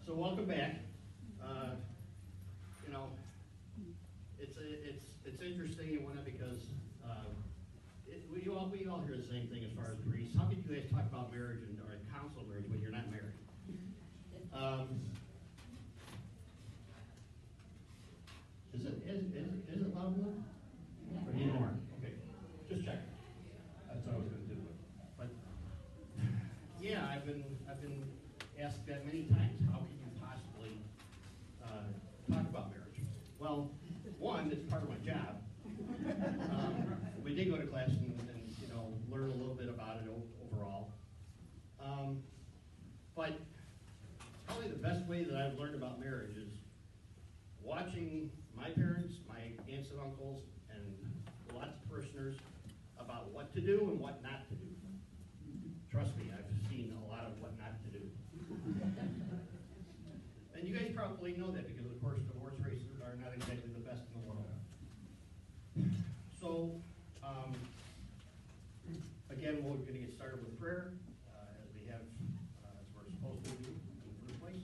So welcome back. You know, it's interesting and whatnot because we all hear the same thing as far as priests. How could you guys talk about marriage or counsel marriage when you're not married? Is it loud enough? Or need more? Okay, just check. That's what I was going to do. But yeah, I've been asked that many times. How can you possibly talk about marriage? Well, one, it's part of my job. We did go to class and learn a little bit about it overall. But probably the best way that I've learned about marriage is watching my parents, my aunts and uncles, and lots of parishioners about what to do and what not to do. Trust me, I've seen a lot of what not to do. And you guys probably know that because, of course, divorce rates are not exactly the best in the world. So, again, we're going to get started with prayer, as we have, as we're supposed to do in the first place.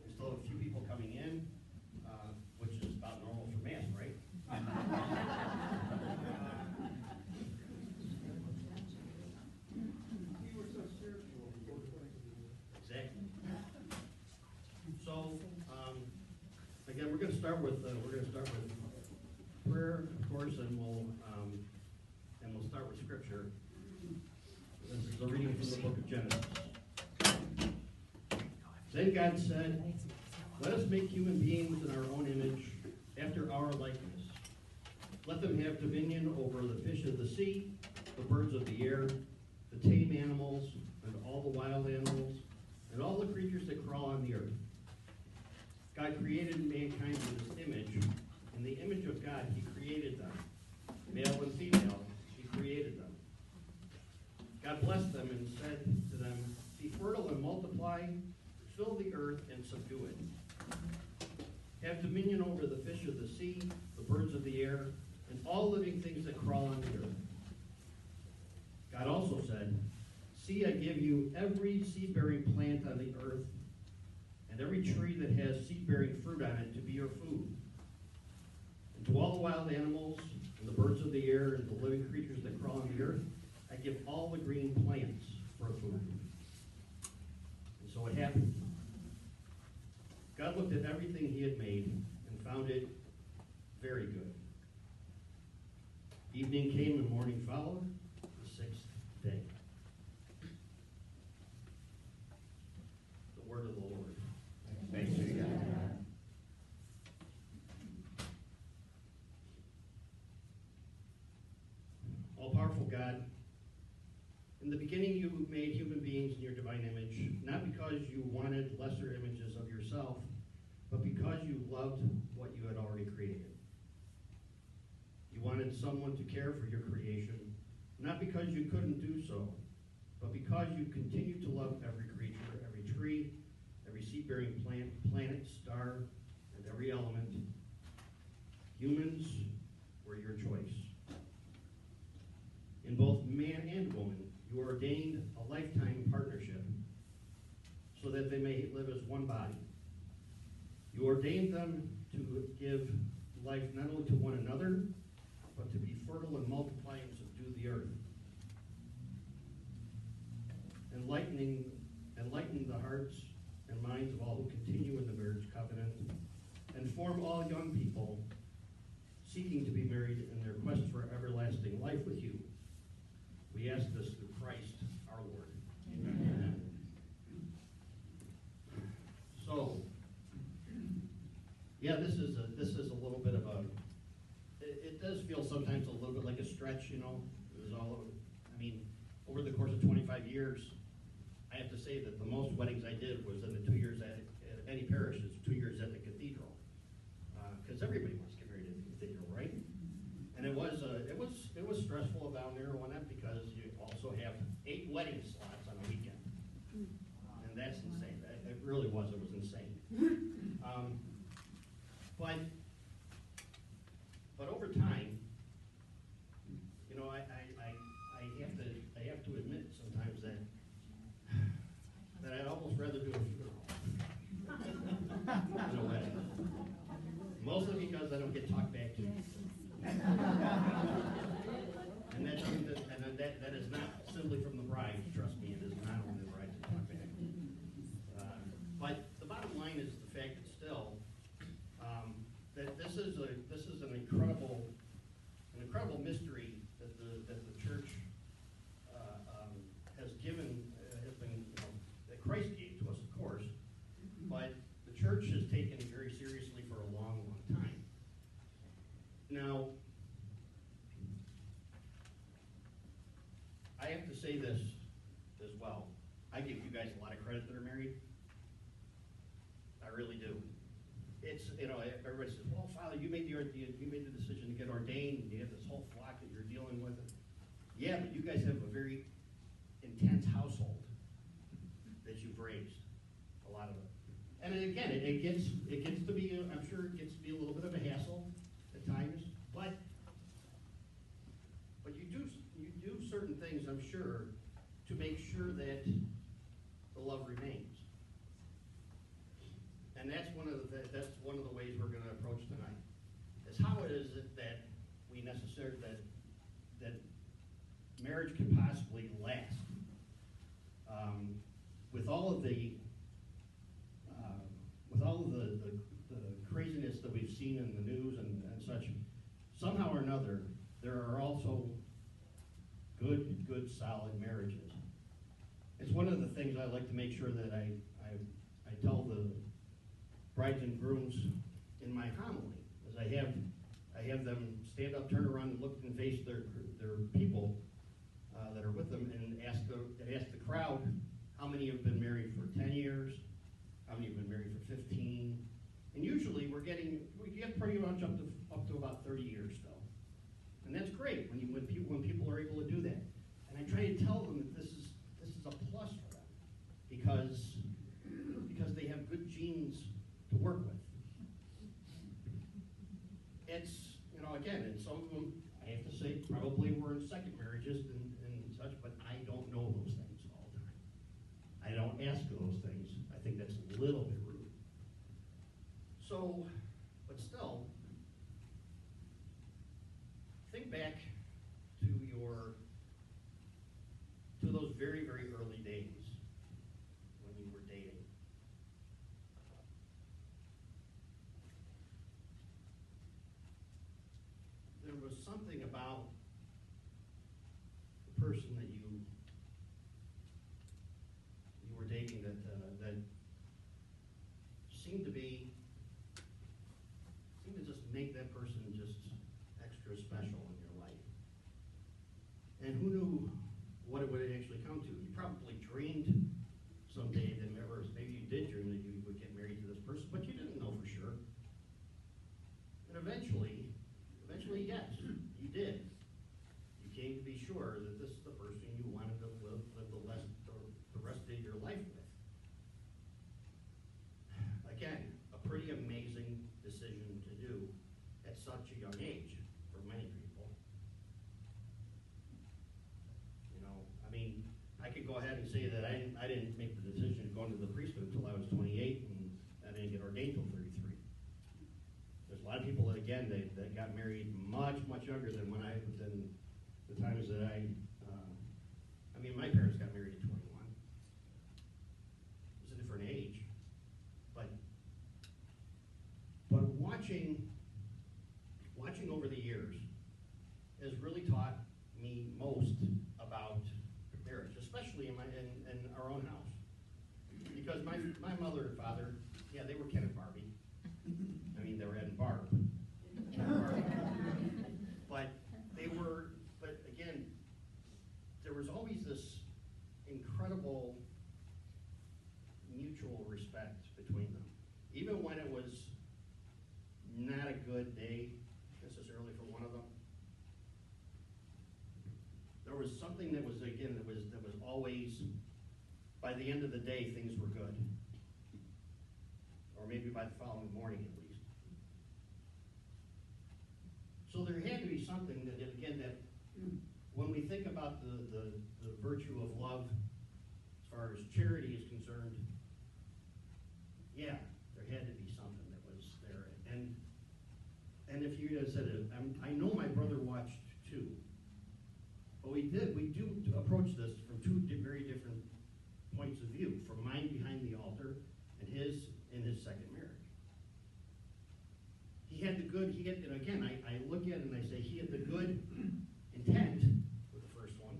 We still have a few people coming in, which is about normal for Mass, right? Exactly. So, again, we're going to start with prayer, of course, and we'll start with Scripture. This is a reading from the book of Genesis. Then God said, "Let us make human beings in our own image, after our likeness. Let them have dominion over the fish of the sea, the birds of the air, the tame animals, and all the wild animals, and all the creatures that crawl on the earth." God created mankind in his image. In the image of God, he created them. Male and female, he created them. God blessed them and said to them, "Be fertile and multiply, fill the earth and subdue it. Have dominion over the fish of the sea, the birds of the air, and all living things that crawl on the earth." God also said, "See, I give you every seed-bearing plant on the earth, and every tree that has seed-bearing fruit on it to be your food. And to all the wild animals, and the birds of the air, and the living creatures that crawl on the earth, I give all the green plants for food." And so it happened. God looked at everything he had made and found it very good. Evening came and morning followed, the sixth day. The word of the Lord. Thanks be to God. All-powerful God, in the beginning you made human beings in your divine image, not because you wanted lesser images of yourself, but because you loved what you had already created. You wanted someone to care for your creation, not because you couldn't do so, but because you continue to love every creature, every tree, every seed-bearing plant, planet, star, and every element. Humans were your choice. In both man and woman, you ordained a lifetime partnership so that they may live as one body. You ordained them to give life not only to one another, but to be fertile and multiply and subdue the earth. Enlighten the hearts and minds of all who continue in the marriage covenant, and form all young people seeking to be married in their quest for everlasting life with you. We ask this through Christ our Lord. Amen. So, yeah, this is a little bit of a. It does feel sometimes a little bit like a stretch, It was over the course of 25 years, I have to say that the most weddings I did was in the 2 years at any parish is 2 years at the cathedral, because everybody wants to get married at the cathedral, right? And it was stressful down there and whatnot because you also have 8 wedding slots on a weekend, and that's insane. It really was. It was insane. But over time, I have to admit sometimes that I'd almost rather do a funeral because I don't get talked back to. And that is not simply from the bride. Trust me, it is not only the bride to talk back. But the bottom line is the fact that still that this is an incredible mystery that the church has been that Christ gave to us, of course, but the church has taken it very seriously for a long, long time. Now, I have to say this as well. I give you guys a lot of credit that are married. I really do. It's, everybody says, well, Father, you made the decision to get ordained, and you have this whole flock that you're dealing with. Yeah, but you guys have a very intense household that you've raised, a lot of it. And again, it gets to be, I'm sure it gets to be a little bit of a hassle at times, but you do certain things, I'm sure, to make sure that the love remains. And that's one of the ways we're going to approach tonight. Is how it is that we necessarily that marriage can possibly last with all of the craziness that we've seen in the news and such. Somehow or another, there are also good, solid marriages. It's one of the things I like to make sure that I tell the brides and grooms in my homily, as I have them stand up, turn around, and look and face their people that are with them, and ask the crowd how many have been married for 10 years, how many have been married for 15, and usually we get pretty much up to about 30 years still, and that's great when people are able to do that. And I try to tell them that this is a plus for them because they have good genes to work with. It's, again, and some of them, I have to say, probably were in second marriages and such, but I don't know those things all the time. I don't ask those things. I think that's a little bit rude. So, but still, think back to those very, very early days when you were dating. There was something about the person that you were dating that seemed to just make that person just extra special in your life. And who knew what it would actually come to? You probably dreamed someday that maybe you did dream that you would get married to this person, but you didn't know for sure. And eventually, yes, you did. You came to be sure that this is the person you wanted to live the rest of your life with. Again, a pretty amazing decision to do at such a young age for many people. I could go ahead and say that I didn't make the decision to go into the priesthood until I was 28, and I didn't get ordained until 33. There's a lot of people that, again, that got married much, much younger than the times that my parents got married at 21. It was a different age. But watching over the years has really taught me most about marriage, especially in our own house. Because my mother and father, yeah, they were Ken and Barbie. They were Ed and Barb. But again, there was always this incredible mutual respect between them. Even when it was not a good day necessarily for one of them, there was something that was always, by the end of the day, things were good. Or maybe by the following morning at least. So there had to be something that when we think about the virtue of love, as far as charity is concerned, yeah, there had to be something that was there. if you had said it, I know my brother watched too. But we do approach this from two very different points of view, from mine behind the altar and his in his second marriage. He had, and again, I look at it and I say he had the good intent with the first one,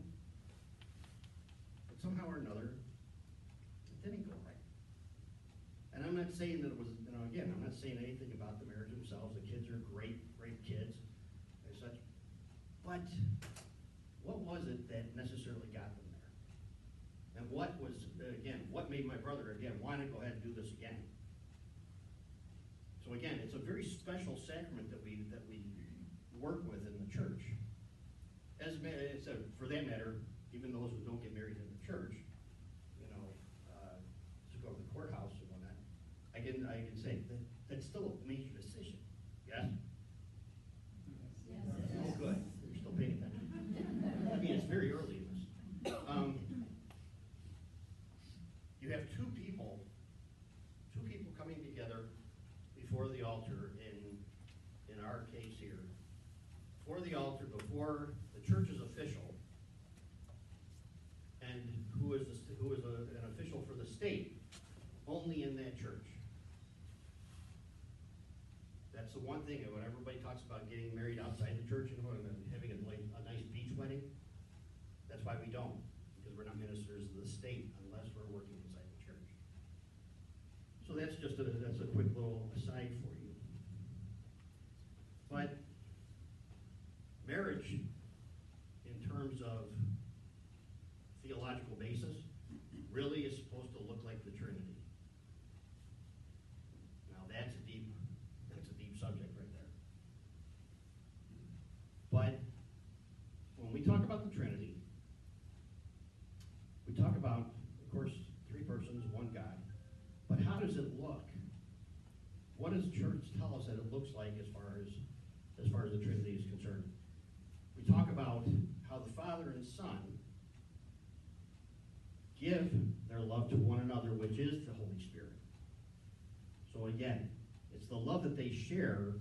but somehow or another, it didn't go right. And I'm not saying that it was, again, I'm not saying anything about the marriage themselves. The kids are great kids and such. But what was it that necessarily got them there? And what made my brother, want to go ahead and do this again? So again, it's a very special sacrament that we work with in the church. For that matter, even those who don't get married in the church, to go to the courthouse and whatnot, I can say that's still a major decision. Yes? Yes. Oh, good. You're still paying attention. I mean, it's very early in this. You have two people coming together before the altar in our case here. Before the altar, before the church is official, and who is an official for the state, only in that church. That's the one thing, when everybody talks about getting married outside the church and having a nice beach wedding, that's why we don't, because we're not ministers of the state unless we're working inside the church. So that's a quick little aside for you. But marriage, in terms of theological basis, really is supposed to look like the Trinity. Now that's a deep subject right there. But when we talk about the Trinity, we talk about, of course, three persons, one God. But how does it look? What does church tell us that it looks like as far as the Trinity is concerned? We talk about how the Father and Son give their love to one another, which is the Holy Spirit. So again, it's the love that they share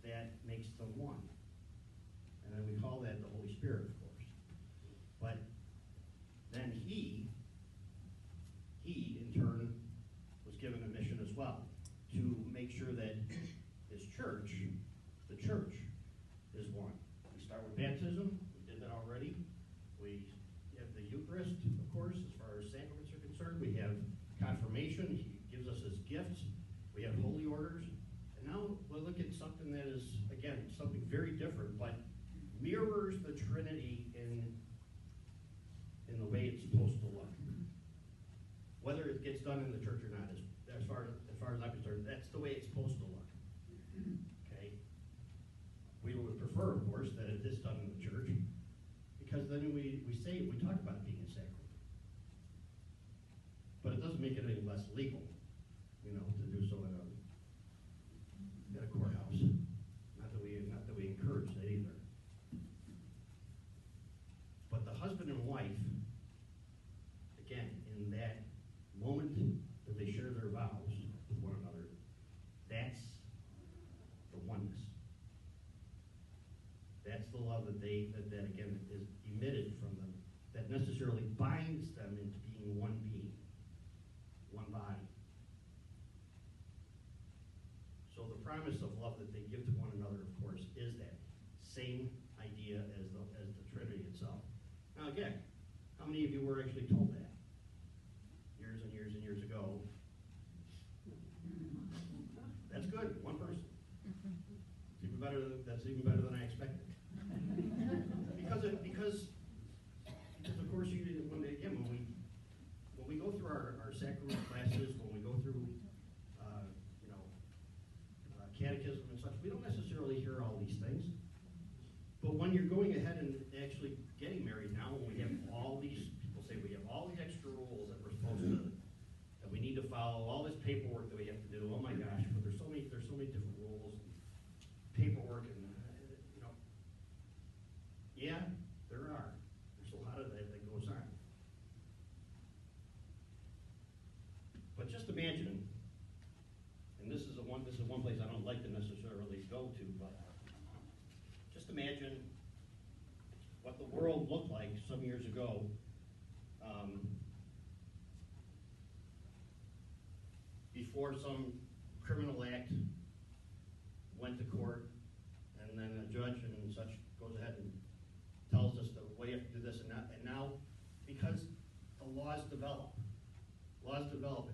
that makes them one. And then we call that the Holy Spirit, of course. But then he in turn was given a mission as well, to make sure that his church, the church, is one. We start with baptism. We did that already. We have the Eucharist, of course, as far as sacraments are concerned. We have confirmation. He gives us his gifts. We have holy orders. And now we'll look at something that is, again, something very different, but mirrors the Trinity in the way it's supposed to look. Whether it gets done in the church or not, as far as I'm concerned, that's the way it's supposed to look. Okay? We would prefer, of course, that it is done in the church, because then we talk about it being a sacrament. But it doesn't make it any less legal, to do so at a courthouse. Not that we encourage that either. But the husband and wife, again, in that moment that they share their vows with one another, that's the oneness. That's the love that again is emitted from them, that necessarily binds them into being one being, one body. So the promise of love that they give to one another, of course, is that same idea as the Trinity itself. Now again, how many of you were actually told that years and years and years ago? That's good, one person. That's even better than I expected. Because of course, when we go through our sacrament classes, when we go through catechism and such, we don't necessarily hear all these things. But when you're going ahead and actually getting married now, when we have all these, people say we have all these extra rules that we're supposed to, that we need to follow, all this paperwork that we have to do. Oh my gosh, but there's so many different rules and paperwork, and yeah, there are. There's a lot of that goes on. But just imagine, and this is one place I don't like to necessarily go to, but just imagine what the world looked like some years ago. Before some criminal act went to court, and then a judge and such goes ahead and tells us the way you have to do this and that, and now, because the laws develop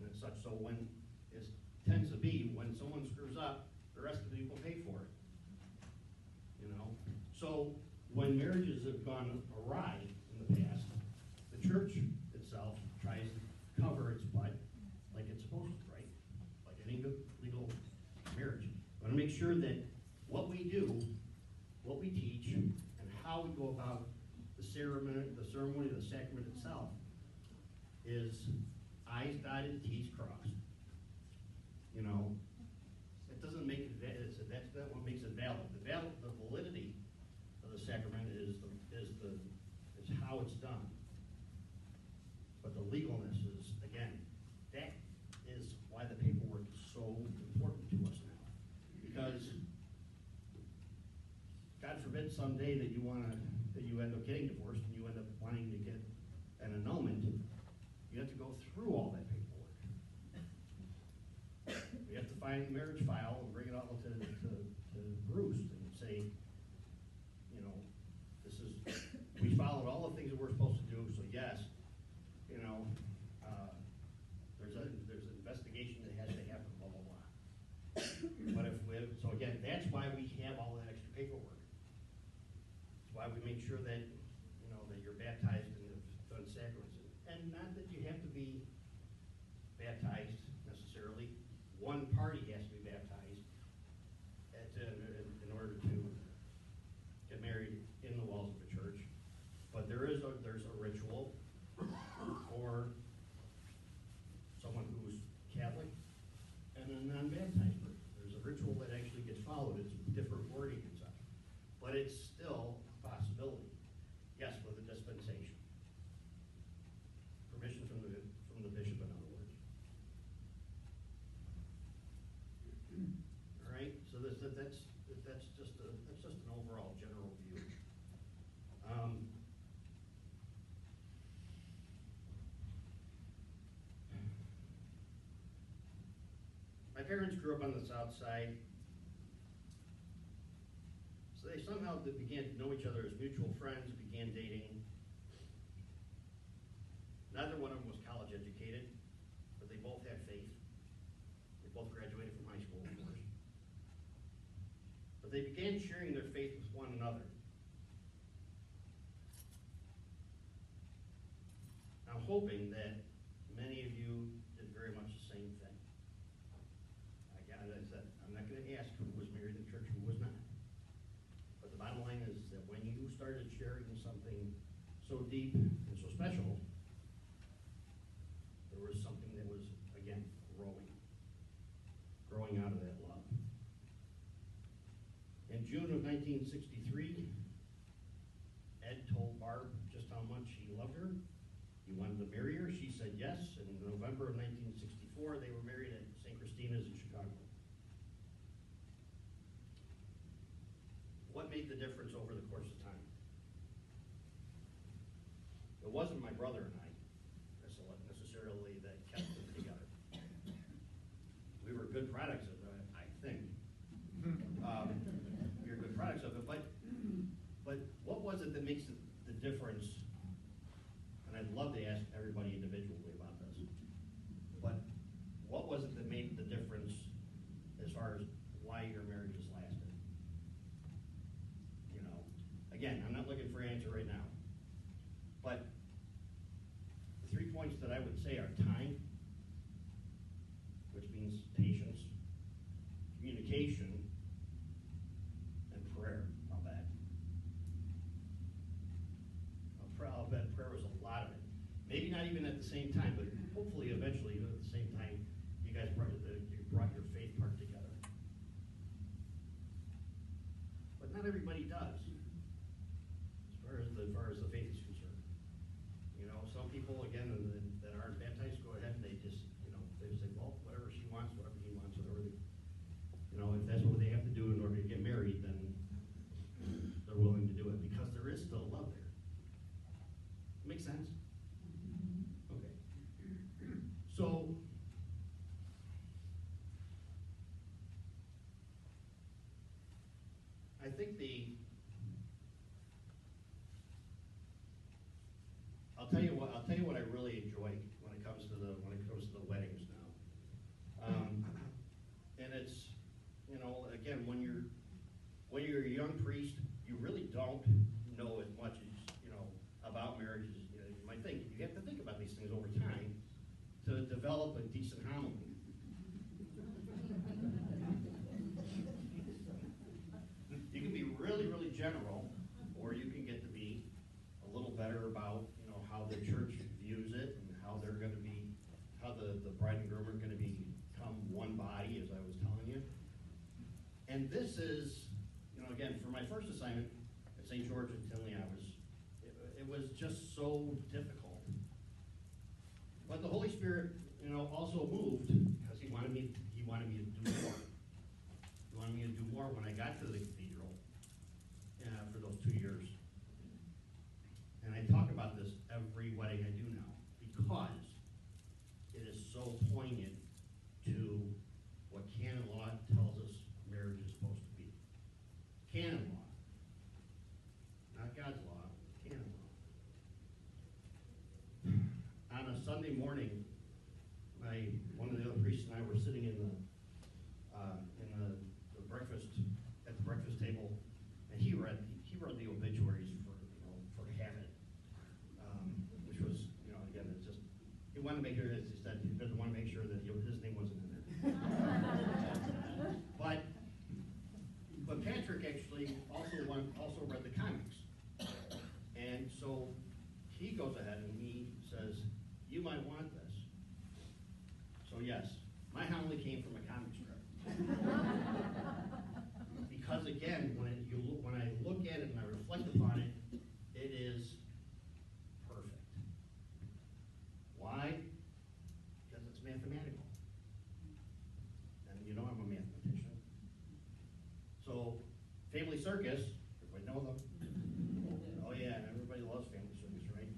and such, so when it tends to be, when someone screws up, the rest of the people pay for it, you know? So, when marriages have gone awry in the past, the church itself tries to cover its butt like it's supposed to, right? Like any good legal marriage. We want to make sure that what we do, what we teach, and how we go about the ceremony, the sacrament itself, is I's dotted, T's crossed. You know, it doesn't make it, that's not what makes it valid. The validity of the sacrament is how it's done. But the legalness is, again, that is why the paperwork is so important to us now. Because God forbid someday that you end up getting divorced and you end up wanting to get an annulment, you have to go through all that paperwork. You have to find the marriage file and bring it all to Bruce and say, you know, we followed all the things that we're supposed to do, so yes, you know, there's an investigation that has to happen, blah, blah, blah. But so again, that's why we have all that extra paperwork. It's why we make sure that, you know, that you're baptized and have done sacraments. And not that you have to be baptized necessarily. One party has to be baptized in order to get married in the walls of a church. But there's a ritual for someone who's Catholic and a non-baptized person. There's a ritual that actually gets followed. It's different wording and such. But it's still a possibility. Yes, with a dispensation. Permission from the bishop, in other words. All right, so that's just an overall general view. My parents grew up on the south side, so they somehow began to know each other as mutual friends, began dating. Neither one of them was college educated, but they both had faith. They both graduated from high school, of course. But they began sharing their faith with one another. I'm hoping that many of you did very much the same thing. Again, as I said, I'm not going to ask who was married in church, who was not. But the bottom line is that when you started sharing something so deep and so special, there was something that was, again, growing out of that love. In June of 1963, Ed told Barb just how much he loved her. He wanted to marry her. She said yes. And in November of 1964, they were married at St. Christina's in Chicago. What made the difference over the course of time? It wasn't my brother and I necessarily that kept them together. We were good products of it, I think. We were good products of it, but what was it that makes the difference? And I'd love to ask everybody individually about this. But what was it that made the difference as far as why your marriages lasted? You know, again, I'm not looking for an answer right now. But the 3 points that I would say are time, which means patience, communication, and prayer. I'll bet prayer was a lot of it. Maybe not even at the same time, but hopefully eventually at the same time you guys brought your faith part together. But not everybody does, as far as the faith is concerned. You know, some people again that aren't baptized go ahead and they just, you know, they say, well, whatever she wants, whatever he wants, whatever think I'll tell you what I really enjoy when it comes to the weddings now. And it's, again, when you're a young priest, you really don't know as much as, about marriages. You might think, you have to think about these things over time to develop a decent homily. You can be really, really general, or you can get to be a little better about, how the church views it and how they're going to be, how the bride and groom are going to become one body, as I was telling you. And this is, again, for my first assignment at St. George and Tinley, it was just so difficult. But the Holy Spirit, also moved because he wanted me to do more. He wanted me to do more when I got to the cathedral for those 2 years. And I talk about this every wedding I do now because it is so poignant to what canon law tells us marriage is supposed to be. Canon law. Not God's law, canon law. On a Sunday morning, one of the other priests and I were sitting in the breakfast at the breakfast table, and he read the obituaries for Habit, which was again, it's just he wanted to make sure, as he said, he doesn't want to make sure that his name wasn't in there. But Patrick actually also read the comics, and so he goes ahead and he says, "You might want this." So yes, my homily came from a comic strip. Because again, when I look at it and I reflect upon it, it is perfect. Why? Because it's mathematical. And I'm a mathematician. So, Family Circus, everybody know them? Oh yeah, everybody loves Family Circus, right?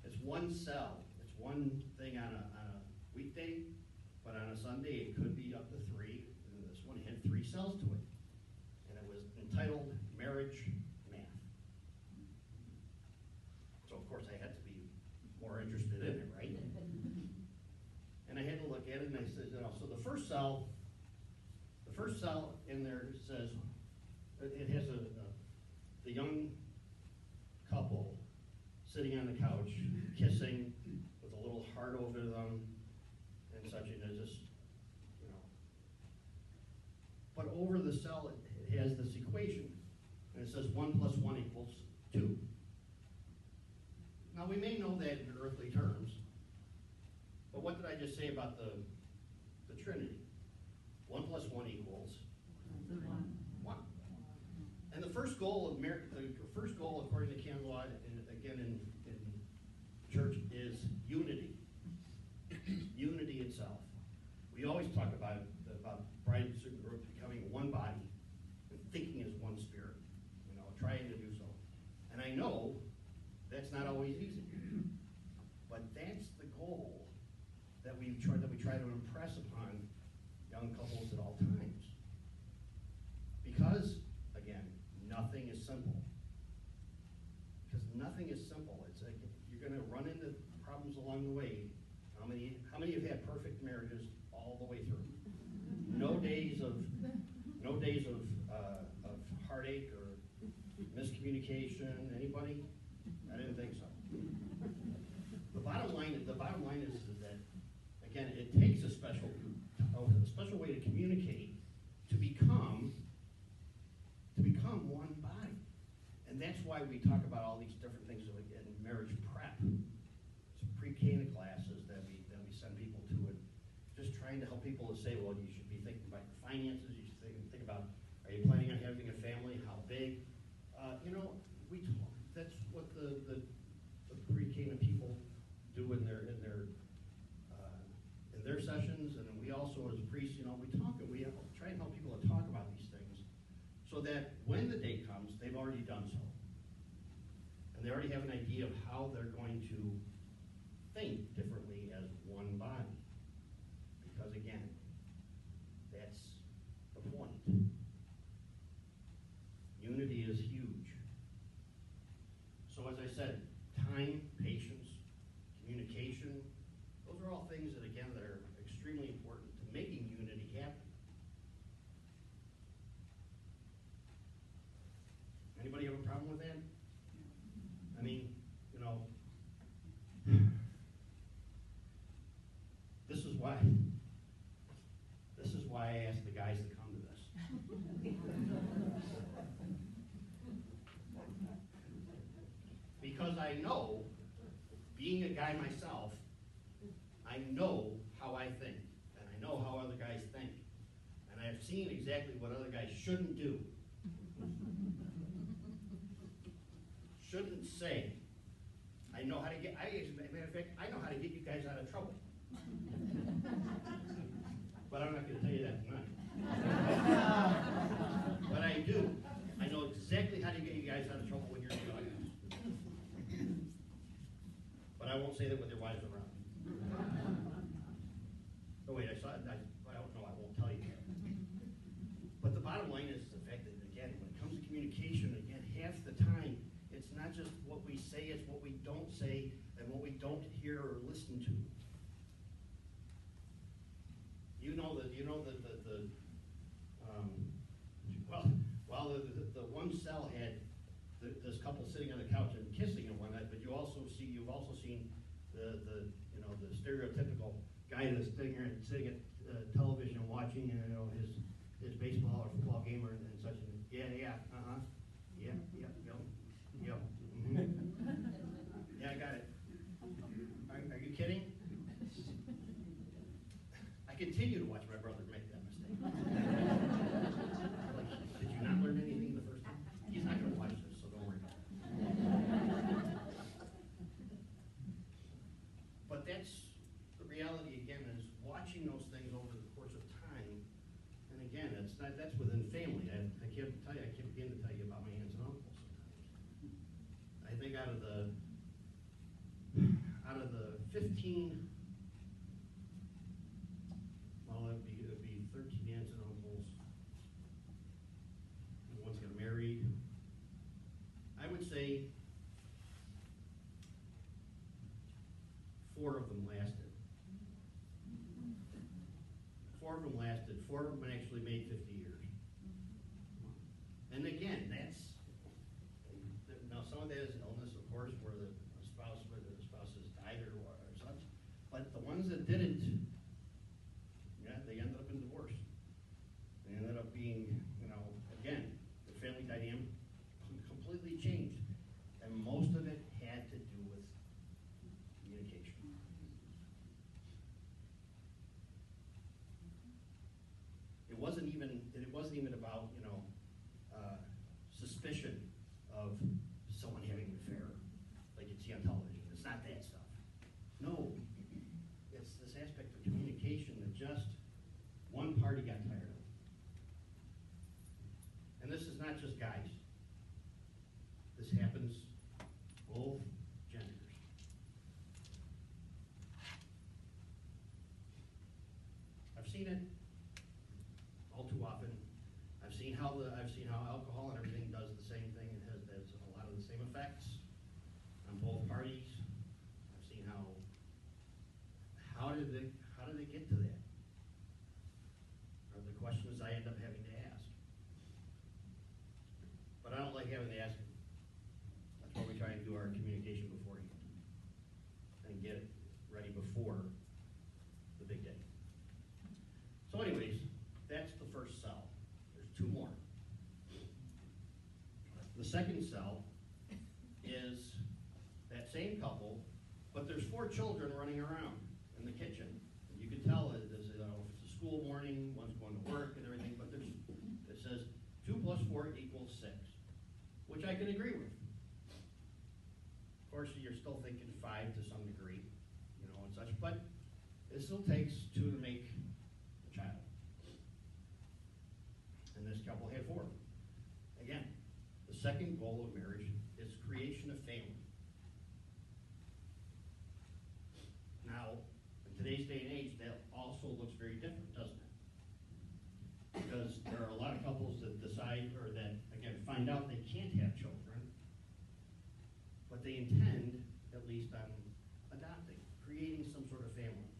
It's one cell. It's one thing on a weekday, but on a Sunday it could be up to 3. And this one had 3 cells to it. And it was entitled Marriage Math. So of course I had to be more interested in it, right? And I had to look at it and I said, so the first cell in there says, it has the young couple sitting on the couch, kissing with a little heart over them and such, and it's just, But over the cell, it has this equation, and it says 1 + 1 = 2. Now, we may know that in earthly terms, but what did I just say about the Trinity? 1 + 1 = 1. And the first goal of according to canon law, and again in church, is unity. Unity itself. We always talk about bride and groom becoming one body and thinking as one spirit, trying to do so. And I know that's not always easy, but that's the goal that we try to impress upon young couples at all times. Because, again, nothing is simple. Because nothing is simple. It's like you're going to run into problems along the way. How many have had perfect marriages all the way through? No days of heartache or miscommunication. Anybody? I didn't think so. The bottom line is that, again, it takes a special way to communicate to become one body. And that's why we talk about all these different things in marriage prep. Some pre-Cana classes that we send people to, and just trying to help people to say, well, you should be thinking about your finances. You should think about, are you planning on having a family? How big? That's what the pre-Cana people do in their sessions, and then we also, as priests, we try and help people to talk about these things, so that when the date comes, they've already done so, and they already have an idea of how they're going to think differently as one body. Because again, that's the point. Unity why I asked the guys to come to this. Because I know, being a guy myself, I know how I think, and I know how other guys think, and I've seen exactly what other guys shouldn't do. Shouldn't say. I know how to get, as a matter of fact, I know how to get you guys out of trouble. But I'm not going to tell you that tonight. But I do. I know exactly how to get you guys out of trouble when you're young. But I won't say that with your wives around. Oh wait, I don't know, I won't tell you. But the bottom line is the fact that, again, when it comes to communication, again, half the time, it's not just what we say, it's what we don't say and what we don't hear or listen to. While the one cell had this couple sitting on the couch and kissing and whatnot, but you've also seen the stereotypical guy that's sitting at television and watching his baseball or football game and such. And yeah, mm-hmm. Yeah, I got it. Are you kidding? I continue to watch my brother make that mistake. Like, did you not learn anything the first time? He's not going to watch this, so don't worry about it. But that's the reality, again, is watching those things over the course of time. And again, that's within family. I can't begin to tell you about my aunts and uncles sometimes. I think out of the 15, well, it'd be 13 aunts and uncles. One's got married. I would say 4 of them lasted. 4 of them lasted. 4 of them actually made 50 years. And again, now some of that is illness, of course, where the spouses died or such. But the ones that didn't, yeah, they ended up in divorce. They ended up being, again, the family dynamic completely changed. And most of it had to do with communication. It wasn't even about, suspicion of someone having an affair, like you see on television. It's not that stuff. No, it's this aspect of communication that just one party got tired of. And this is not just guys. This happens both genders. I've seen it all too often. I've seen how alcohol and everything does the same thing. It has a lot of the same effects on both parties. I've seen how did they get to that? Are the questions I end up having to ask. But I don't like having to ask them. That's why we try and do our communication beforehand and get it ready before the big day. So anyways, that's the first cell. There's 2 more. The second cell is that same couple, but there's 4 children running around in the kitchen. And you can tell if it's a school morning, one's going to work and everything, but it says 2 plus 4 equals 6, which I can agree with. Of course, you're still thinking 5 to some degree, and such, but it still takes 2 to make a child. And this couple had 4. Again, the second goal of marriage is creation of family. Now, in today's day and age, that also looks very different, doesn't it? Because there are a lot of couples that decide, or that, again, find out they can't have children, but they intend, at least on adopting, creating some sort of family.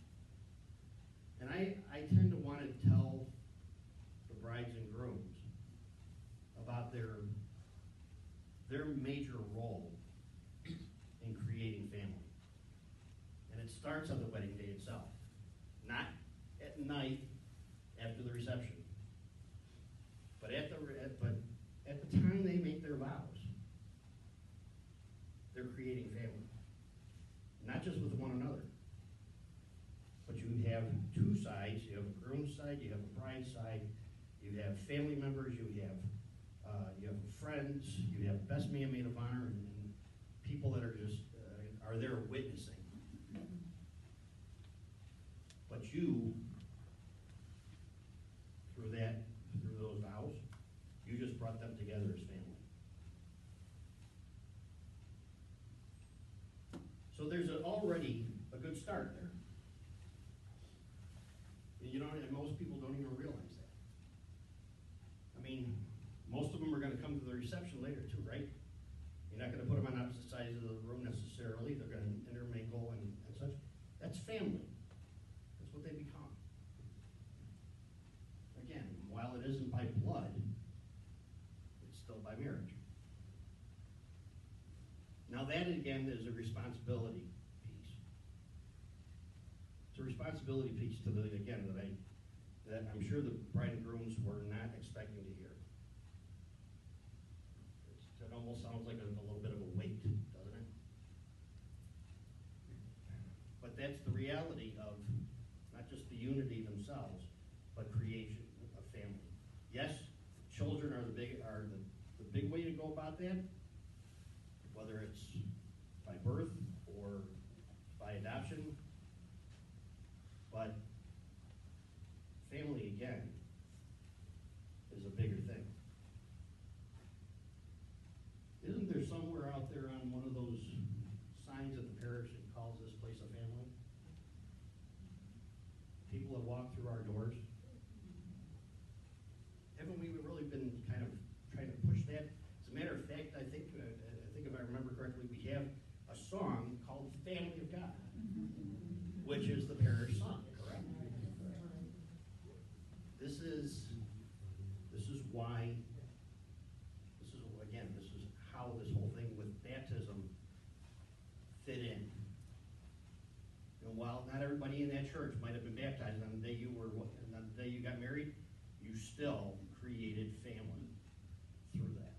And I tend to want to tell the brides and grooms about their major role in creating family. And it starts on the wedding day itself. Not at night, after after the reception. But at the time they make their vows, they're creating family. Not just with one another, but you have two sides. You have a groom's side, you have a bride's side, you have family members, you have friends, you have best man, maid of honor, and people that are just are there witnessing. But you, through those vows, you just brought them together as family. So there's already a good start there. You know, and most people don't even realize that. I mean, most of them are going to come to the reception later too, right? You're not going to put them on opposite sides of the room necessarily. They're going to intermingle and such. That's family. That's what they become. Again, while it isn't by blood, it's still by marriage. Now that again is a responsibility piece. It's a responsibility piece to that I'm sure the bride and grooms were not expecting to hear. It almost sounds like a little bit of a weight, doesn't it? But that's the reality of not just the unity themselves, but creation of family. Yes, children are the big way to go about that, whether it's by birth or by adoption. But family, again, is a bigger thing. Isn't there somewhere out there on one of those signs at the parish that calls this place a family? People that walk through our doors. Haven't we really been kind of trying to push that? As a matter of fact, I think if I remember correctly, we have a song called Family of God, which is the parish song, correct? This is why, this is how this whole thing with baptism fit in. And while not everybody in that church might have been baptized on the day you got married, you still created family through that.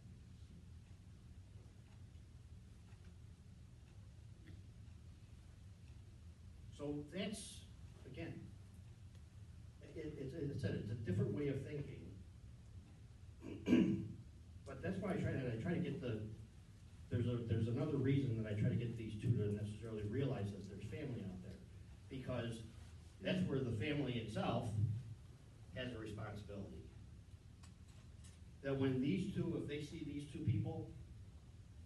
So that's, again, it's a different way of thinking. But that's why I try to get there's another reason that I try to get these two to necessarily realize that there's family out there. Because that's where the family itself has a responsibility. That when if they see these two people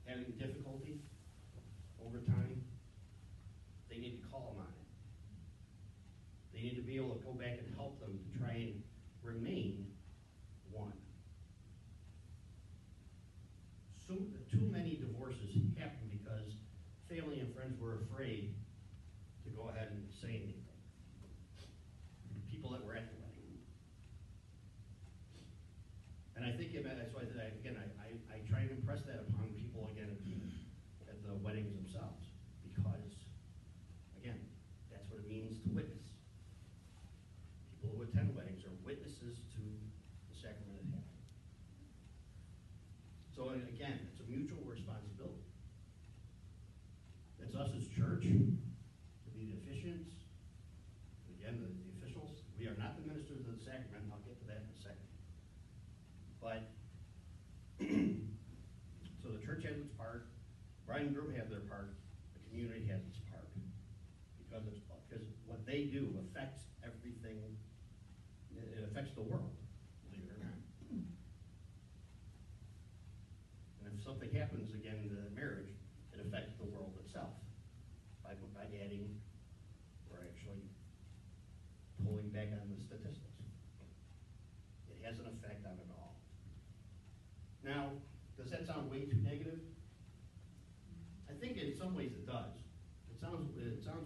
having difficulty over time, they need to call them on it. They need to be able to go back and help them to try and remain one. So too many divorces happen because family and friends were afraid to go ahead and say anything. People that were at the wedding. And I think that's why I try and impress that upon people again at the weddings themselves. Because, again, that's what it means to witness. People who attend weddings are witnesses to the sacrament of heaven. So again, it's a mutual responsibility. It's us as church to be the officiants. Again, the officials. We are not the ministers of the sacrament. I'll get to that in a second. But so the church has its part. Bride and groom have their part. The community has its part because what they do affects everything. It affects the world, believe it or not. And if something happens again in the marriage, it affects the world itself by adding or actually pulling back on the statistics. It has an effect on it all. Now, does that sound way too negative? I think in some ways it does. It sounds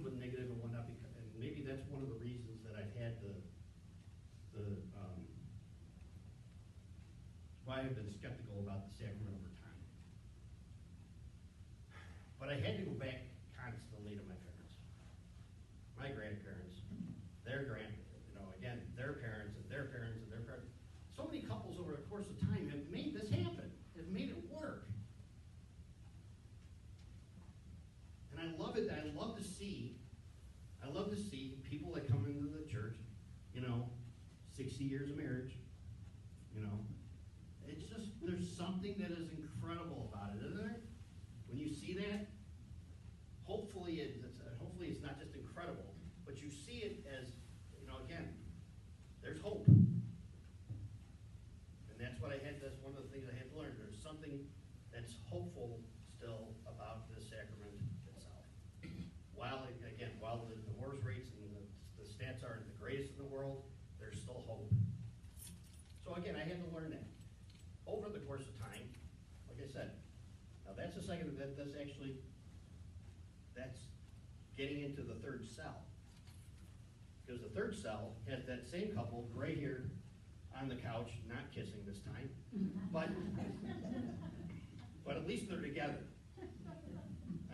with negative and whatnot, and maybe that's one of the reasons that I've had why I've been skeptical about the sacrament over time. But I had to go back constantly to my parents, my grandparents, their parents, and their parents, 60 years of marriage, you know. It's just, there's something that is incredible about it, isn't there? When you see that, hopefully it's not just incredible, but you see it as, you know, again, there's hope. And that's what that's one of the things I had to learn. There's something that's hopeful still about this sacrament itself. While the divorce rates and the stats aren't the greatest in the world, there's still hope. So again, I had to learn that. Over the course of time, like I said, now that's the second, that's getting into the third cell. Because the third cell has that same couple right here on the couch, not kissing this time, but at least they're together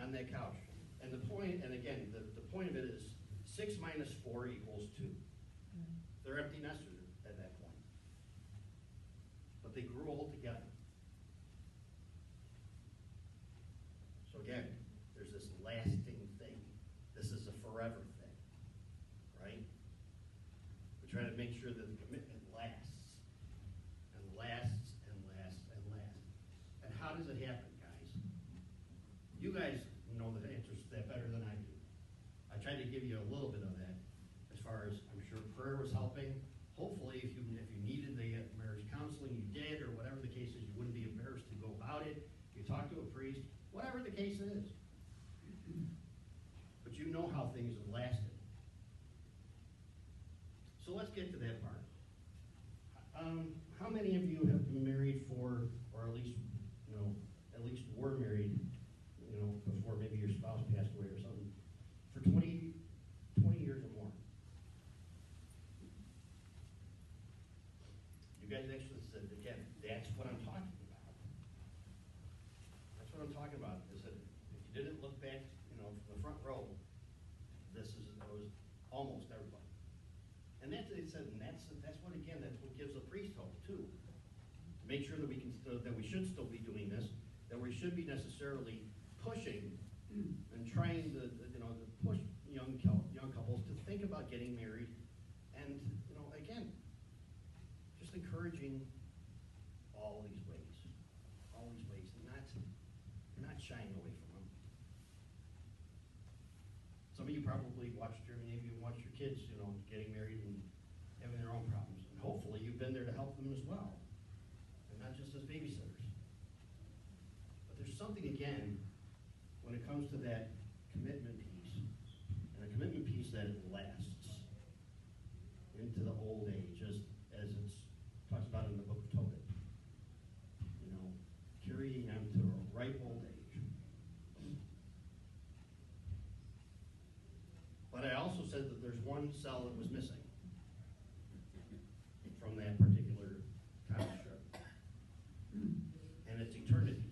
on that couch. And the point, and again, the point of it is 6 minus 4 equals 2. They're empty nesters at that point. But they grew old together. So again, there's this lasting thing. This is a forever thing, right? We try to make sure that the commitment lasts, and lasts, and lasts, and lasts. And how does it happen, guys? You guys know the answers to that better than I do. I tried to give you a little bit of that, as far as I'm sure prayer was helping. Hopefully, if you needed the marriage counseling, you did, or whatever the case is, you wouldn't be embarrassed to go about it. You talk to a priest, whatever the case is. But you know how things have lasted. So let's get to that part. How many of you have been married for, or at least were married, before maybe your spouse passed away or something, for 20 years or more? You guys actually said, again, that's what I'm talking about. That's what I'm talking about, is that if you didn't look back, from the front row, it was almost everybody. And that's what, again, that's what gives a priest hope, too. To make sure that we should still be doing this, that we should be necessarily pushing and trying to push young couples to think about getting married, and again, just encouraging all these ways, and not shying away from them. Some of you probably watched your kids, getting married and having their own problems, and hopefully you've been there to help them as well, and not just as babysitters. But there's something, again, when it comes to that commitment piece, and a commitment piece that lasts into the old age, as it's talks about in the book of Tobit. Carrying on to a ripe old age. But I also said that there's one cell that was missing from that particular construct, and it's eternity.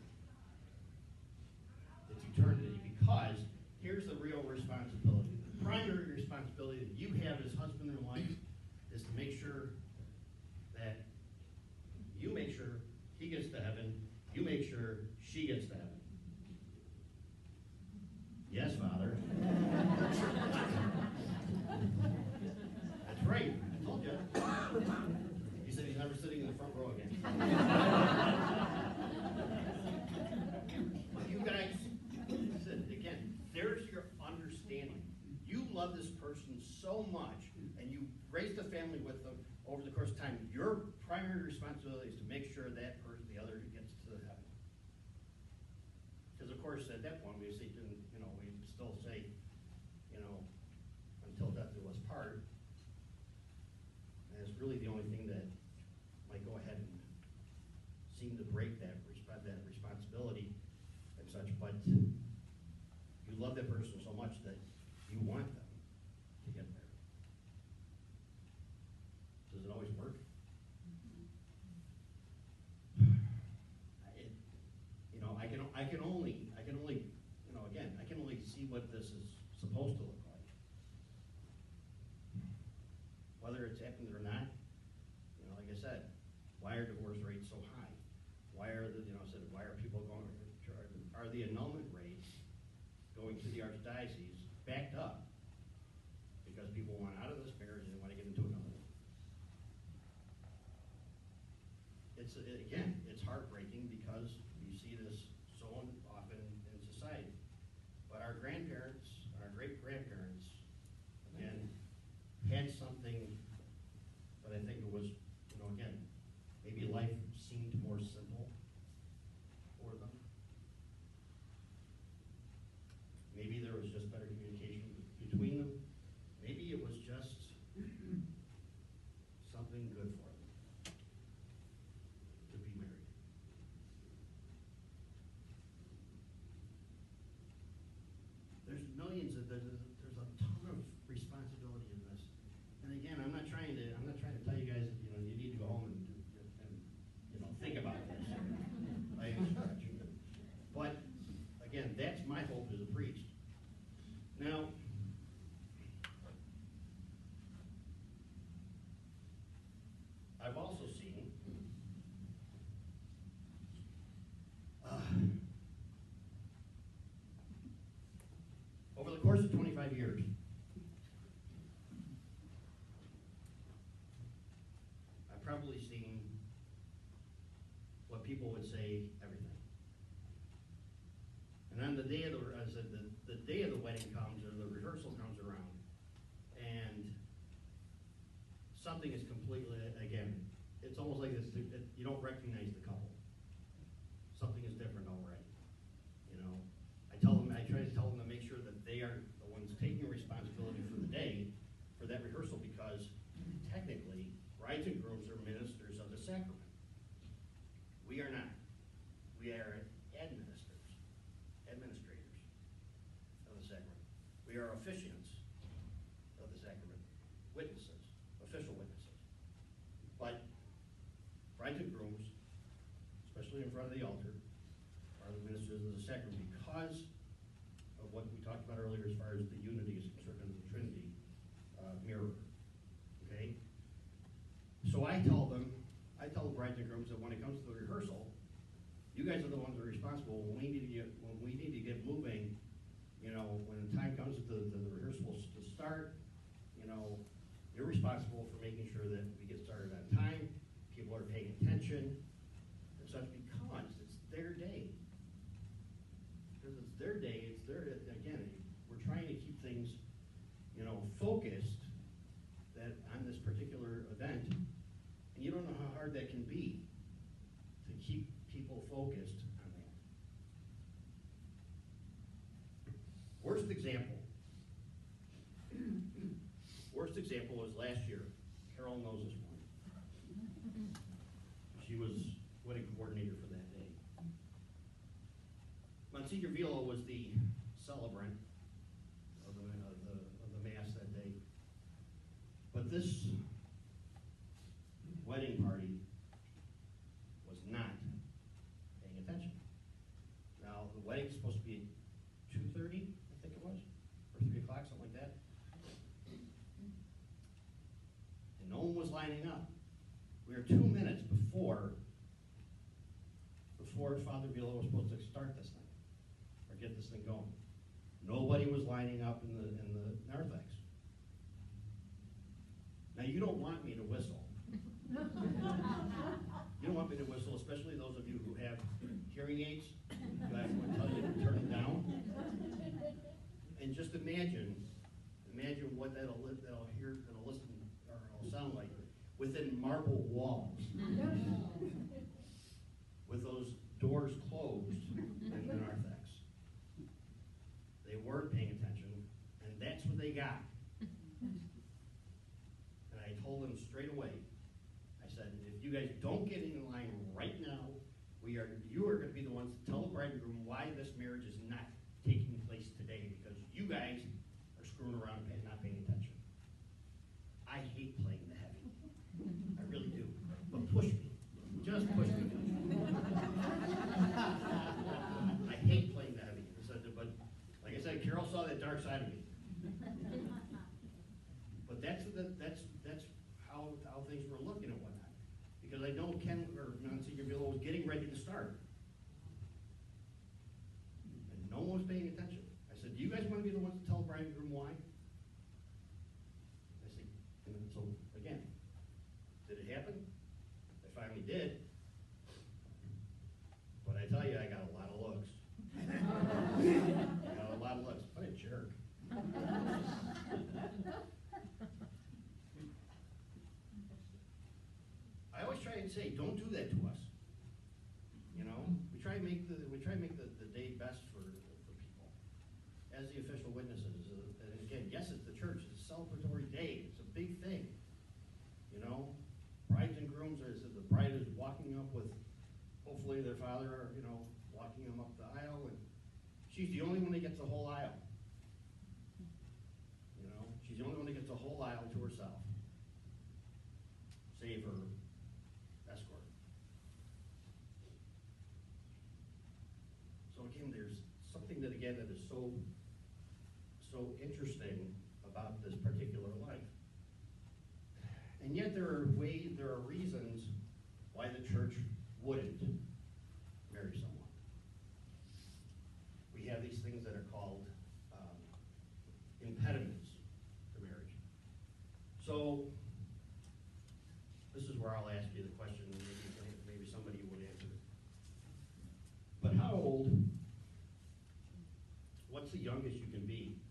It's eternity, because here's the real responsibility. The primary responsibility that you have as husband and wife is to make sure that you make sure he gets to heaven, you make sure she gets to heaven. Yes, Father. That's right. I told you. He said he's never sitting in the front row again. But you guys, again, there's your understanding. You love this person so much, and you raised a family with them over the course of time. Your primary responsibility is to make sure that person, the other, gets to heaven. Because of course, at that point, we still say, until death do us part. And it's really the only thing that might go ahead and seem to break that responsibility and such. But you love that person so much that you want them to get there. Does it always work? I can only, again, I can only see what this is supposed to look like. Whether it's happened or not, like I said, why are divorce rates so high? Why are why are people going? Are the annulment rates going to the archdiocese backed up because people want out of this marriage and they want to get into another one? again, it's heartbreaking because you see this so often in society. But our grandparents, our great-grandparents, again, had something, but I think it was, again, maybe life seemed more simple for them. Maybe there was just better communication between them. Maybe it was just something good for them to be married. There's millions of, there's a ton of responsibility in this. And again, I'm not trying to tell you guys that, you need to go home and think about this. I am stretching it. But again, that's my hope as a priest. Now, I've also seen over the course of 25 years, I've probably seen what people would say everything. And on the day of the day of the wedding comes, or the rehearsal comes around, and something is completely, again, it's almost like this, you don't recognize the couple. Something is different already. I try to tell them to make sure that they are the ones taking responsibility for the day, for that rehearsal, because technically, brides and grooms are ministers of the sacrament. We are not. We are administrators of the sacrament. We are officiants of the sacrament, witnesses, official witnesses. But brides and grooms, especially in front of the altar, are the ministers of the sacrament because of what we talked about earlier as far as the unity is concerned and the Trinity mirror. Okay? So I tell the brides and grooms that when it comes to the rehearsal, you guys are the ones that are responsible. When we need to get moving, when the time comes to the rehearsals to start, you're responsible for making sure that we get started on time, people are paying attention, and such, because it's their day. Because it's their day, again, we're trying to keep things, focused on this particular event, and you don't know how hard that can be to keep people focused on that. Worst example was last year. Carol knows this one. She was wedding coordinator for that day. Monsignor Villa was the celebrant of the Mass that day. But this wedding party was not paying attention. Now, the wedding's supposed to be at 2:30, I think it was, or 3 o'clock, something like that. And no one was lining up. We were 2 minutes before Father Villa was supposed to start this thing, or get this thing going. Nobody was lining up in the narthex. Now, you don't want me to whistle. You don't want me to whistle, especially those of you who have hearing aids. I want to tell you to turn it down. And just imagine what that'll sound like within marble walls, with those doors closed in the narthex. They weren't paying attention, and that's what they got. And I told them straight away, I said, if you guys don't get in line right now, you are going to be the ones to tell the bride and groom why this marriage is not taking place today, because you guys are screwing around and not paying attention. I hate playing the heavy. I really do. But push me. Just push me. I hate playing the heavy. But like I said, Carol saw that dark side of me. But that's how things were looking and whatnot. Because I know Monsignor Villa was getting ready to start. And no one was paying attention. I said, do you guys want to be the ones to tell the bride and groom why? I said, and so again, did it happen? I finally did. I'd say, don't do that to us. You know, we try to make the day best for people as the official witnesses. And again, yes, it's the church. It's a celebratory day. It's a big thing. You know, brides and grooms are. The bride is walking up with, hopefully, their father. You know, walking them up the aisle, and she's the only one that gets the whole aisle. You know, she's the only one that gets the whole aisle to herself. Save her escort. So again, there's something that is so interesting about this particular life. And yet there are reasons why the church wouldn't marry someone. We have these things that are called impediments to marriage. So this is where I'll ask you the question, maybe somebody would answer it. But how old, what's the youngest you can be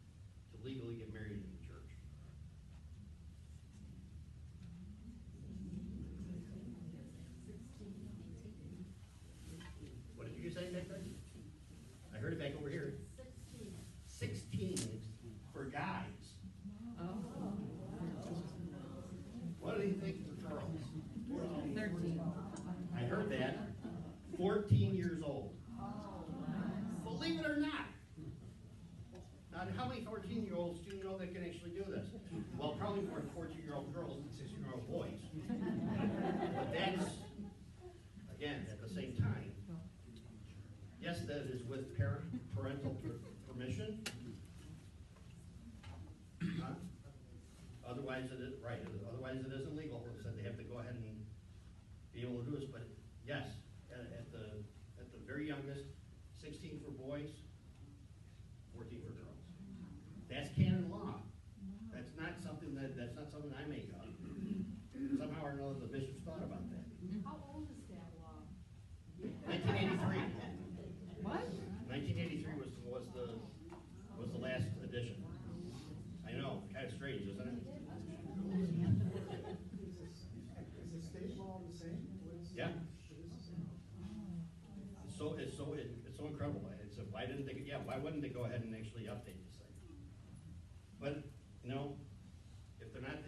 to legally get married in the church? What did you say back there? I heard it back over here. 16 for guys. What do you think for girls? 13. I heard that. 14 years old. Believe it or not. Now, how many 14-year-olds do you know that can actually do this? Well, probably more 14-year-old girls than 16-year-old boys. But that's, again, at the same time, yes, that is with parental permission. Otherwise, it is right. Otherwise, it isn't legal. It said they have to go ahead and be able to do this. But yes, at the very youngest, 16 for boys, 14 for girls. That's canon law. That's not something I make up. Somehow or another, the bishops thought about that. How old is that law? 1983. What? 1983 was the last edition. I know, kind of strange, isn't it? Is the state law the same? Yeah. It's so incredible. Why wouldn't they go ahead and actually update this thing? But you know, if they're not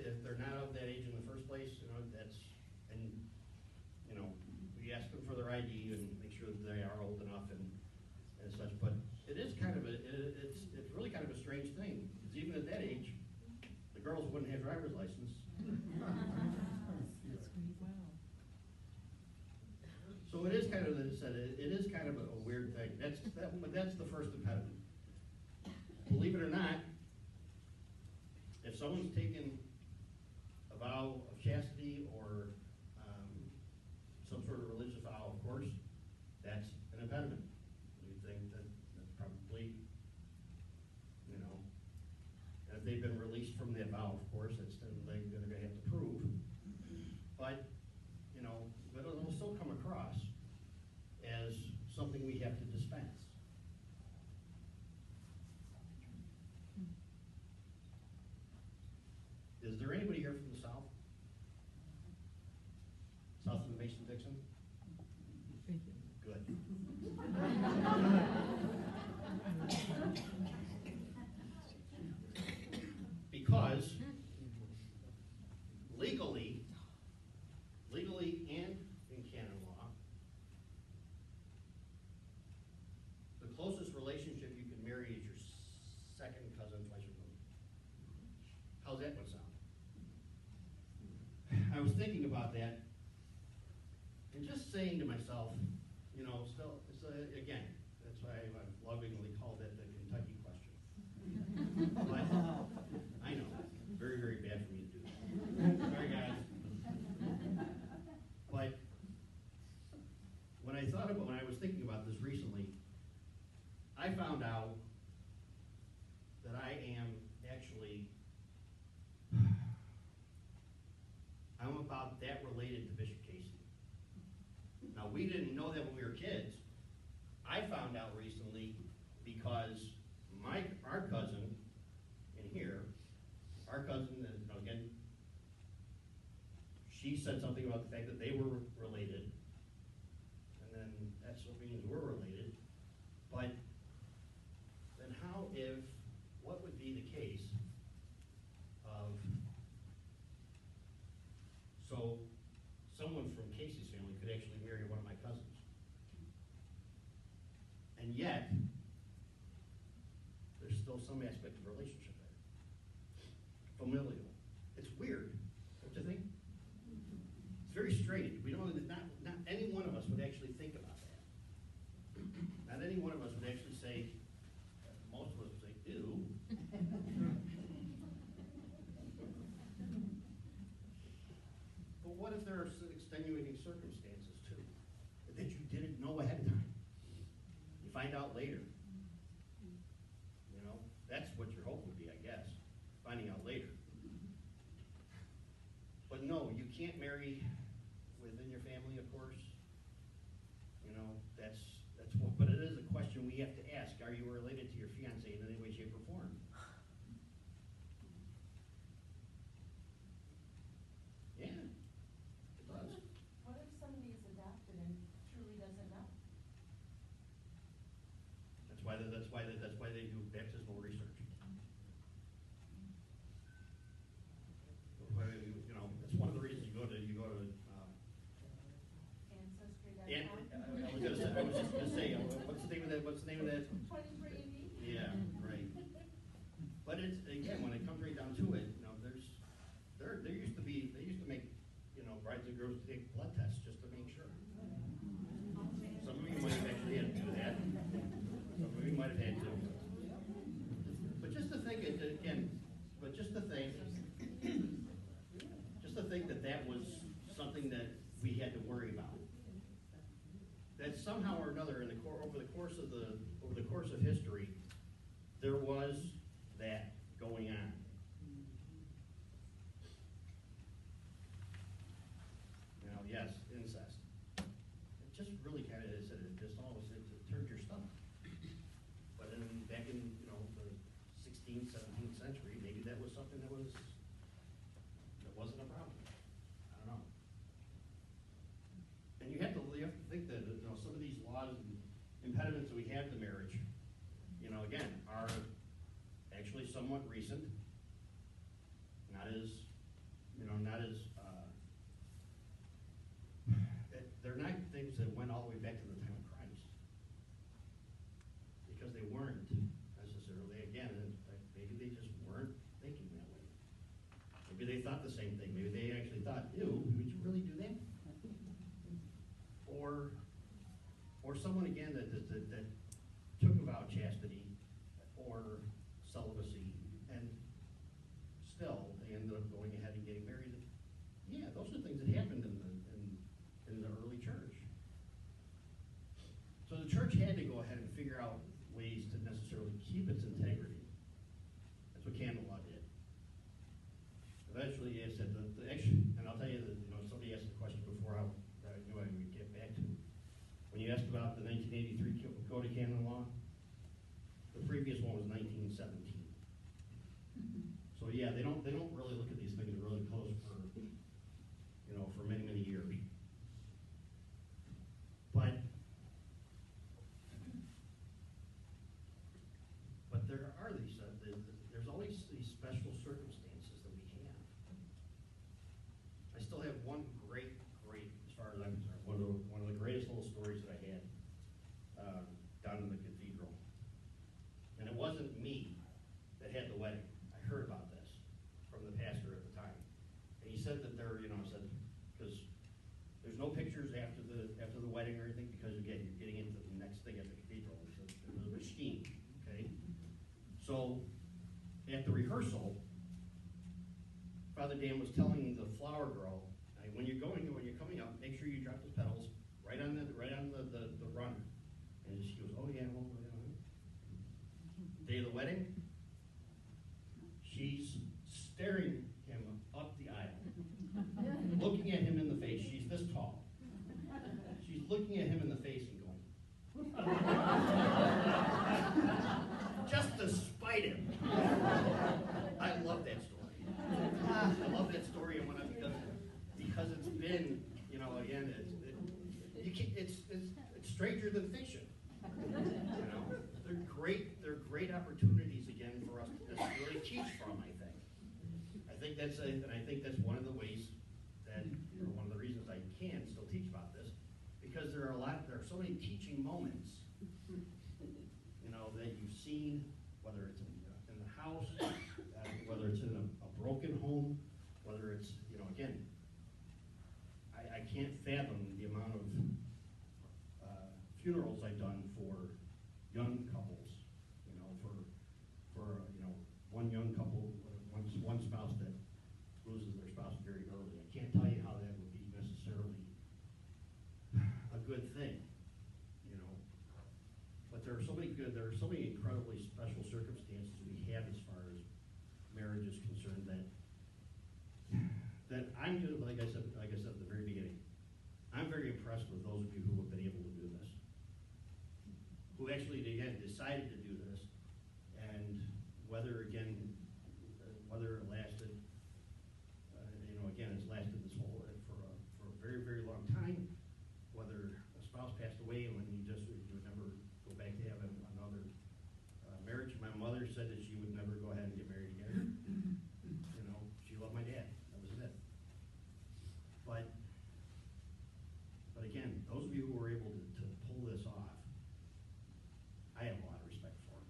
of that age in the first place, you know, we ask them for their ID and make sure that they are old enough and such. But it is it's really kind of a strange thing, because even at that age, the girls wouldn't have driver's license. So it is kind of, as I said, it is kind of a weird thing. But that's the first impediment. Believe it or not, if someone's taken a vow of chastity or some sort of religious vow, of course, that's an impediment. We think that's probably, you know, and if they've been released from that vow, of course, that's then they're going to have to prove. But, you know, but it'll still come across as something we have to dispense. Is there anybody here from the South? South of the Mason-Dixon? Good. Because legally and in canon law, the closest relationship you can marry is your second cousin twice removed. How's that one sound? I was thinking about that and just saying to myself, you know, still, it's again, that's why I've lovingly called it the Kentucky question. But I know, very, very bad for me to do that. Sorry, guys. But when I was thinking about this recently, I found out that I am actually, I'm about that related to Bishop Casey. Now, we didn't know that when we were kids. I found out recently because our cousin in here, our cousin, again, she said something about the fact that they were related, and then Slovenians were related, but then what would be the case of, so someone from Casey's family could actually marry one of my cousins. And yet, there's still some aspect of relationship there. Familial. It's weird, don't you think? It's very strange. We don't, not any one of us would actually think about that. Not any one of us would actually say, most of us would say, ew. But what if there are extenuating circumstances too, that you didn't know ahead of time? You find out later. You know, that's what your hope would be, I guess, finding out later. But no, you can't marry within your family, of course. You know, that's what, but it is a question we have to ask. Are you related to your fiancé in any way, shape, or form? Yeah, it does. What if somebody is adopted and truly doesn't know? That's why they do baptismal research. You know, that's one of the reasons you go to Ancestry.com? I was just gonna say, what's the name of that? 23andMe? Yeah, right. But it's, again, when it comes right down to it, you know, there used to make, you know, brides and girls take blood tests just to make sure. Some of you might have actually had to do that. Some of you might have had to. But just to think, that was something that we had to worry about. That somehow or another, over the course of history, there was that going on. You know, yes, incest. It just really kind of is. It just almost it turned your stomach. But back in the 16th, 17th century, maybe that was something that wasn't a problem. I don't know. And you have to think that some of these laws and impediments that we have to marriage, again, are actually somewhat recent. They're not things that went all the way back to the time of Christ, because they weren't necessarily. Again, maybe they just weren't thinking that way. Maybe they thought the same thing. Maybe they actually thought, ew, would you really do that? Or someone, again, that took a vow of chastity or celibacy, and still they ended up going ahead and getting married. Yeah, those are things that happened in the early church. So the church had to go ahead and figure out ways to necessarily keep its integrity. That's what canon law did. Eventually, I said, and I'll tell you that, somebody asked the question before I knew I would get back to. When you asked about the 1983 Code of Canon Law, the previous one was 1917. So yeah, they don't really look at these things really close for many, many years. But there are there's always these special circumstances that we have. I still have one great, as far as I'm concerned, one of the greatest little stories that I had down in the cathedral. And it wasn't me that had the wedding. I heard about this from the pastor at the time. And he said that because there's no pictures after the wedding or anything, because again, you're getting into the next thing at the cathedral. It was a machine, okay? So at the rehearsal, Father Dan was telling the flower girl, when you're coming up, make sure you drop the petals right on the runner. And she goes, oh yeah, well, day of the wedding, she's staring him up the aisle, looking at him in the face. She's this tall. She's looking at him in the face and going, just to spite him. I love that story. I love that story, and because again, it's stranger than fiction. They're great opportunities again for us to really teach from. I think that's one of the ways or one of the reasons I can still teach about this, because there are so many teaching moments, that you've seen, whether it's in the house, whether it's in a broken home, whether it's, again, I can't fathom the amount of funerals I've done for young couples, for one young couple, one spouse that loses their spouse very early. I can't tell you how that would be necessarily a good thing, but there are so many incredibly special circumstances we have as far as marriage is concerned that I'm just, like I said at the very beginning, I'm very impressed with those of you who have been able to do this, who actually again decided to do this, and whether it lasted, again, it's lasted this whole for a very, very long time. Whether a spouse passed away and when you would never go back to have another marriage. My mother said that she would never go ahead and get married again. She loved my dad. That was it. But again, those of you who were able to pull this off, I have a lot of respect for them.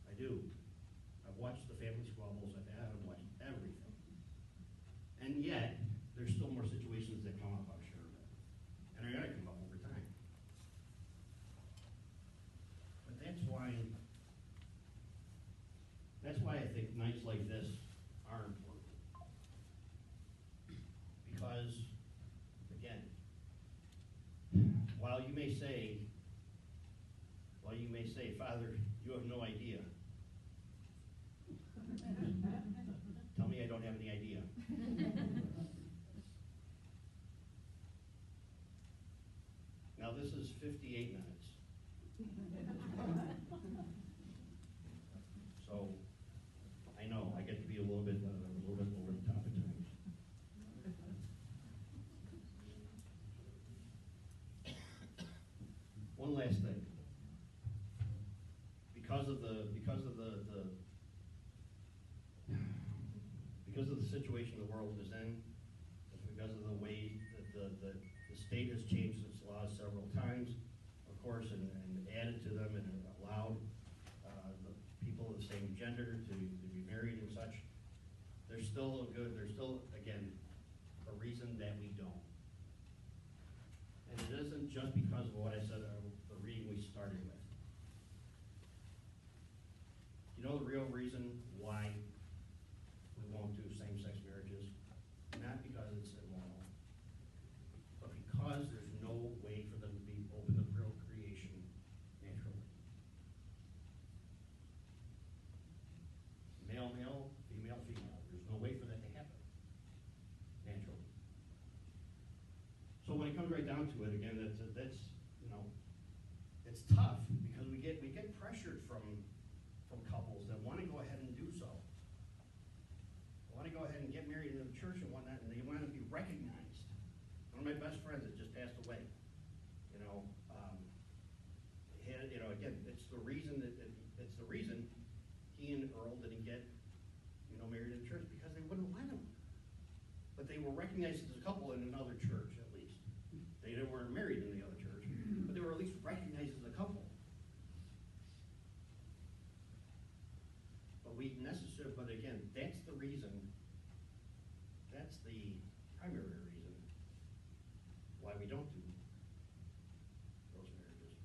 I do. I've watched the family squabbles. I've watched everything. And yet, there's still more situations that come up, I'm sure. And they're going to come up over time. But that's why I think nights like this are important. Because, again, while you may say, Father, you have no idea. Tell me I don't have any idea. Now this is 58 minutes. So I know I get to be a little bit over the top at times. One last thing. Because of the situation the world is in, because of the way that the state has changed its laws several times, of course, and added to them and allowed the people of the same gender to be married and such, there's still again a reason that we don't. And it isn't just because of what I said, the reading we started with. You know the real reason why we won't do same-sex marriages? Not because it's immoral, but because there's no way for them to be open to procreation naturally. Male, female, female. There's no way for that to happen naturally. So when it comes right down to it, again, that's it's tough because we get pressured from couples that want to go ahead and do so. They want to go ahead and get married in the church and whatnot, and they want to be recognized. One of my best friends that just passed away, again, it's the reason he and Earl didn't get, married in the church, because they wouldn't let him. But they were recognized as a couple in another church, at least. They weren't married in the other church, but they were at least recognized as a couple. But again, that's the reason, that's the primary reason why we don't do those marriages.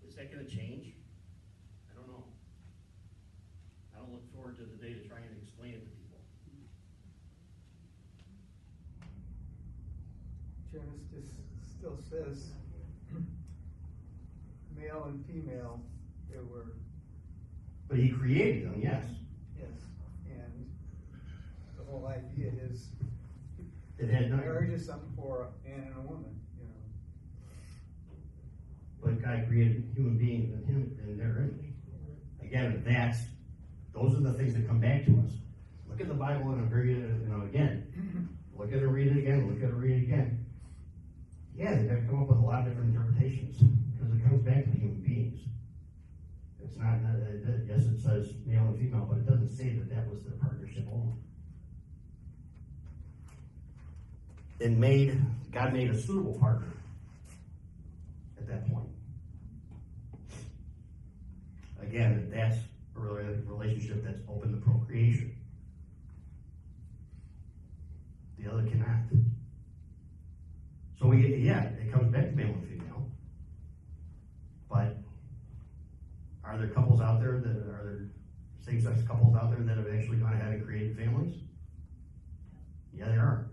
Is that going to change? I don't know. I don't look forward to the day to try and explain it to people. Genesis just still says male and female, they were. But he created them, yes. Yes, and the whole idea is it had nothing. Marriage is something for a man and a woman, But God created human beings in their image. Again, those are the things that come back to us. Look at the Bible in a very, again, yes, it says male and female, but it doesn't say that that was their partnership only. God made a suitable partner at that point. Again, that's a relationship that's open to procreation. The other cannot. So it comes back to male and female. But are there couples out there are there same-sex couples out there that have actually gone ahead and created families? Yeah, there are.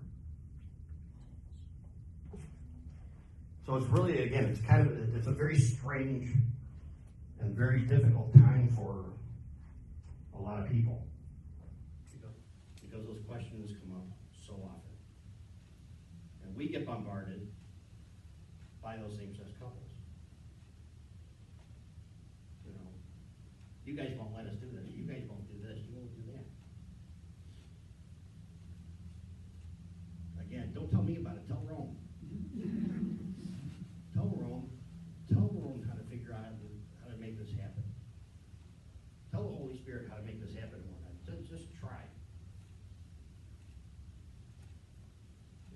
So it's really, again, it's a very strange and very difficult time for a lot of people. Because those questions come up so often. And we get bombarded by those same-sex couples. You know, you guys won't let us do this. You guys won't do this. You won't do that. Again, don't tell me about it. Tell Rome. Tell Rome how to figure out how to make this happen. Tell the Holy Spirit how to make this happen. Just try.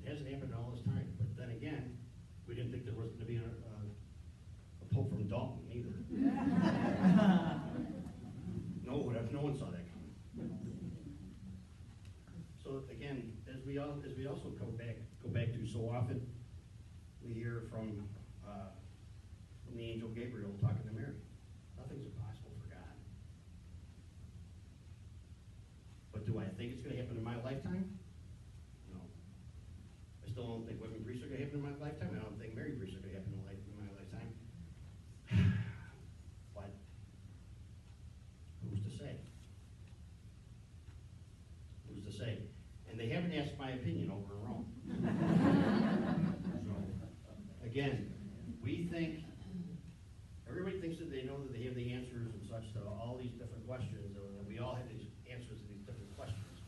It hasn't happened all this time, but then again, we didn't think there was going to be a pope from Dalton either. No one saw that coming. So again, as we also go back to so often, we hear from the angel Gabriel talking to Mary. Nothing's impossible for God. But do I think it's going to happen in my lifetime? No. I still don't think women priests are going to happen in my lifetime. I don't think married priests are going to happen in my lifetime. But who's to say? Who's to say? And they haven't asked my opinion over in Rome. So, again, everybody thinks that they know that they have the answers and such to all these different questions, and we all have these answers to these different questions.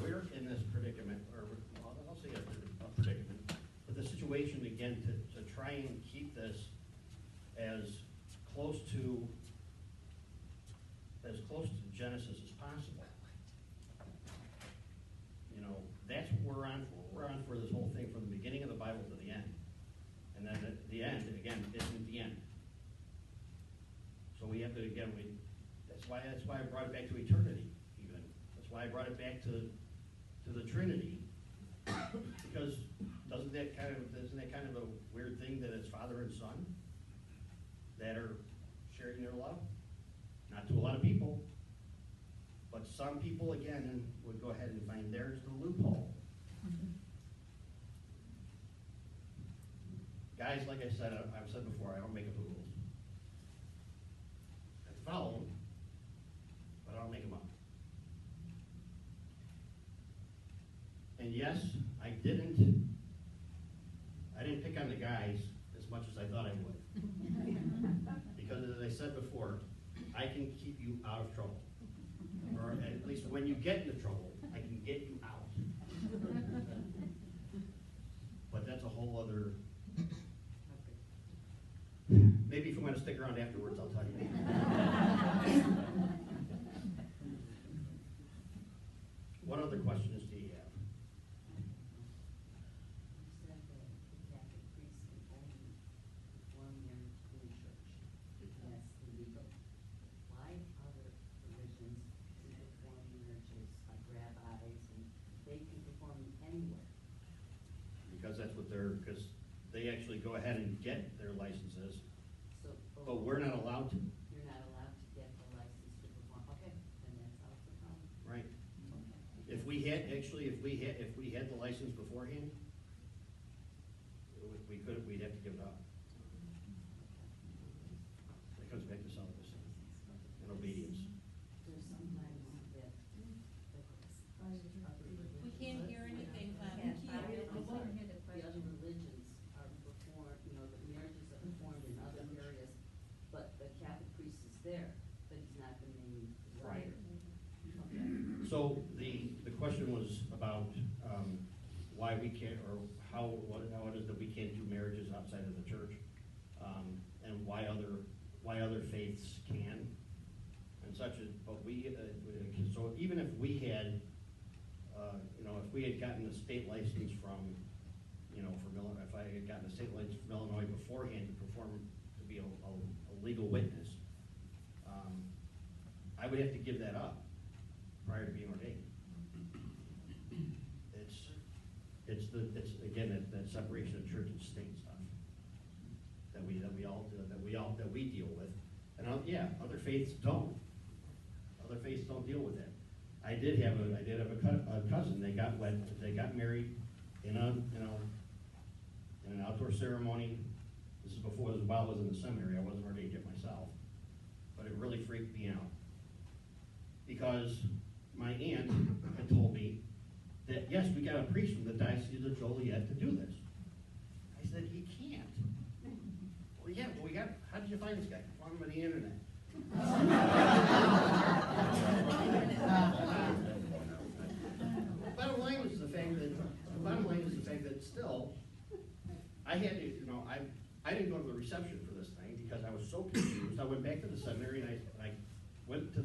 We're in this predicament, or I'll say a predicament, but the situation again to try and keep this as close to Genesis as possible. You know, that's what we're on for. We're on for this whole thing from the beginning of the Bible to the end. And then at the end, again, isn't the end. So we have to, again, that's why I brought it back to eternity, even. That's why I brought it back to the Trinity. Because isn't that kind of a weird thing that it's Father and Son that are sharing their love? Not to a lot of people. But some people, again, would go ahead and find there's the loophole. Guys, like I said, I've said before, I don't make up the rules. I follow them, but I don't make them up. And yes, I didn't pick on the guys as much as I thought I would. Because as I said before, I can keep you out of trouble. Or at least when you get into trouble, I can get you out. But that's a whole other... Maybe if you want to stick around afterwards, I'll tell you. What other questions do you have? You said that the Catholic priest can only perform marriage in the church. That's illegal. Why other religions can perform marriages, like rabbis, and they can perform them anywhere? Because they actually go ahead and get their licenses, but we're not allowed to. You're not allowed to get the license to perform. Okay, then that solves the problem. Right. Okay. If we had the license beforehand, we'd have to give it up. That comes back to celibacy and obedience. There's sometimes that We can't hear anything, Bob. Yeah, We can't hear. the other religions are performed, the marriages are performed in other areas, but the Catholic priest is there, but he's not the main Right. Okay. So the question was about why we can't, or how it is that we can't do marriages outside of the church, and why other faiths can. and such, but so even if we had, if we had gotten a state license from, from Illinois, if I had gotten a state license from Illinois beforehand to be a legal witness, I would have to give that up prior to being ordained. It's again, that separation of church and state stuff that we deal with. And other faiths don't. Other faiths don't deal with that. I did have a cousin. They got married in an outdoor ceremony. This is while I was in the seminary. I wasn't ordained yet myself, but it really freaked me out because my aunt had told me that yes, we got a priest from the Diocese of Joliet to do this. I said he can't. Well, yeah, we got. How did you find this guy? I found him on the internet. Bottom line is the fact that still, I had to, I didn't go to the reception for this thing because I was so confused. I went back to the seminary and I went to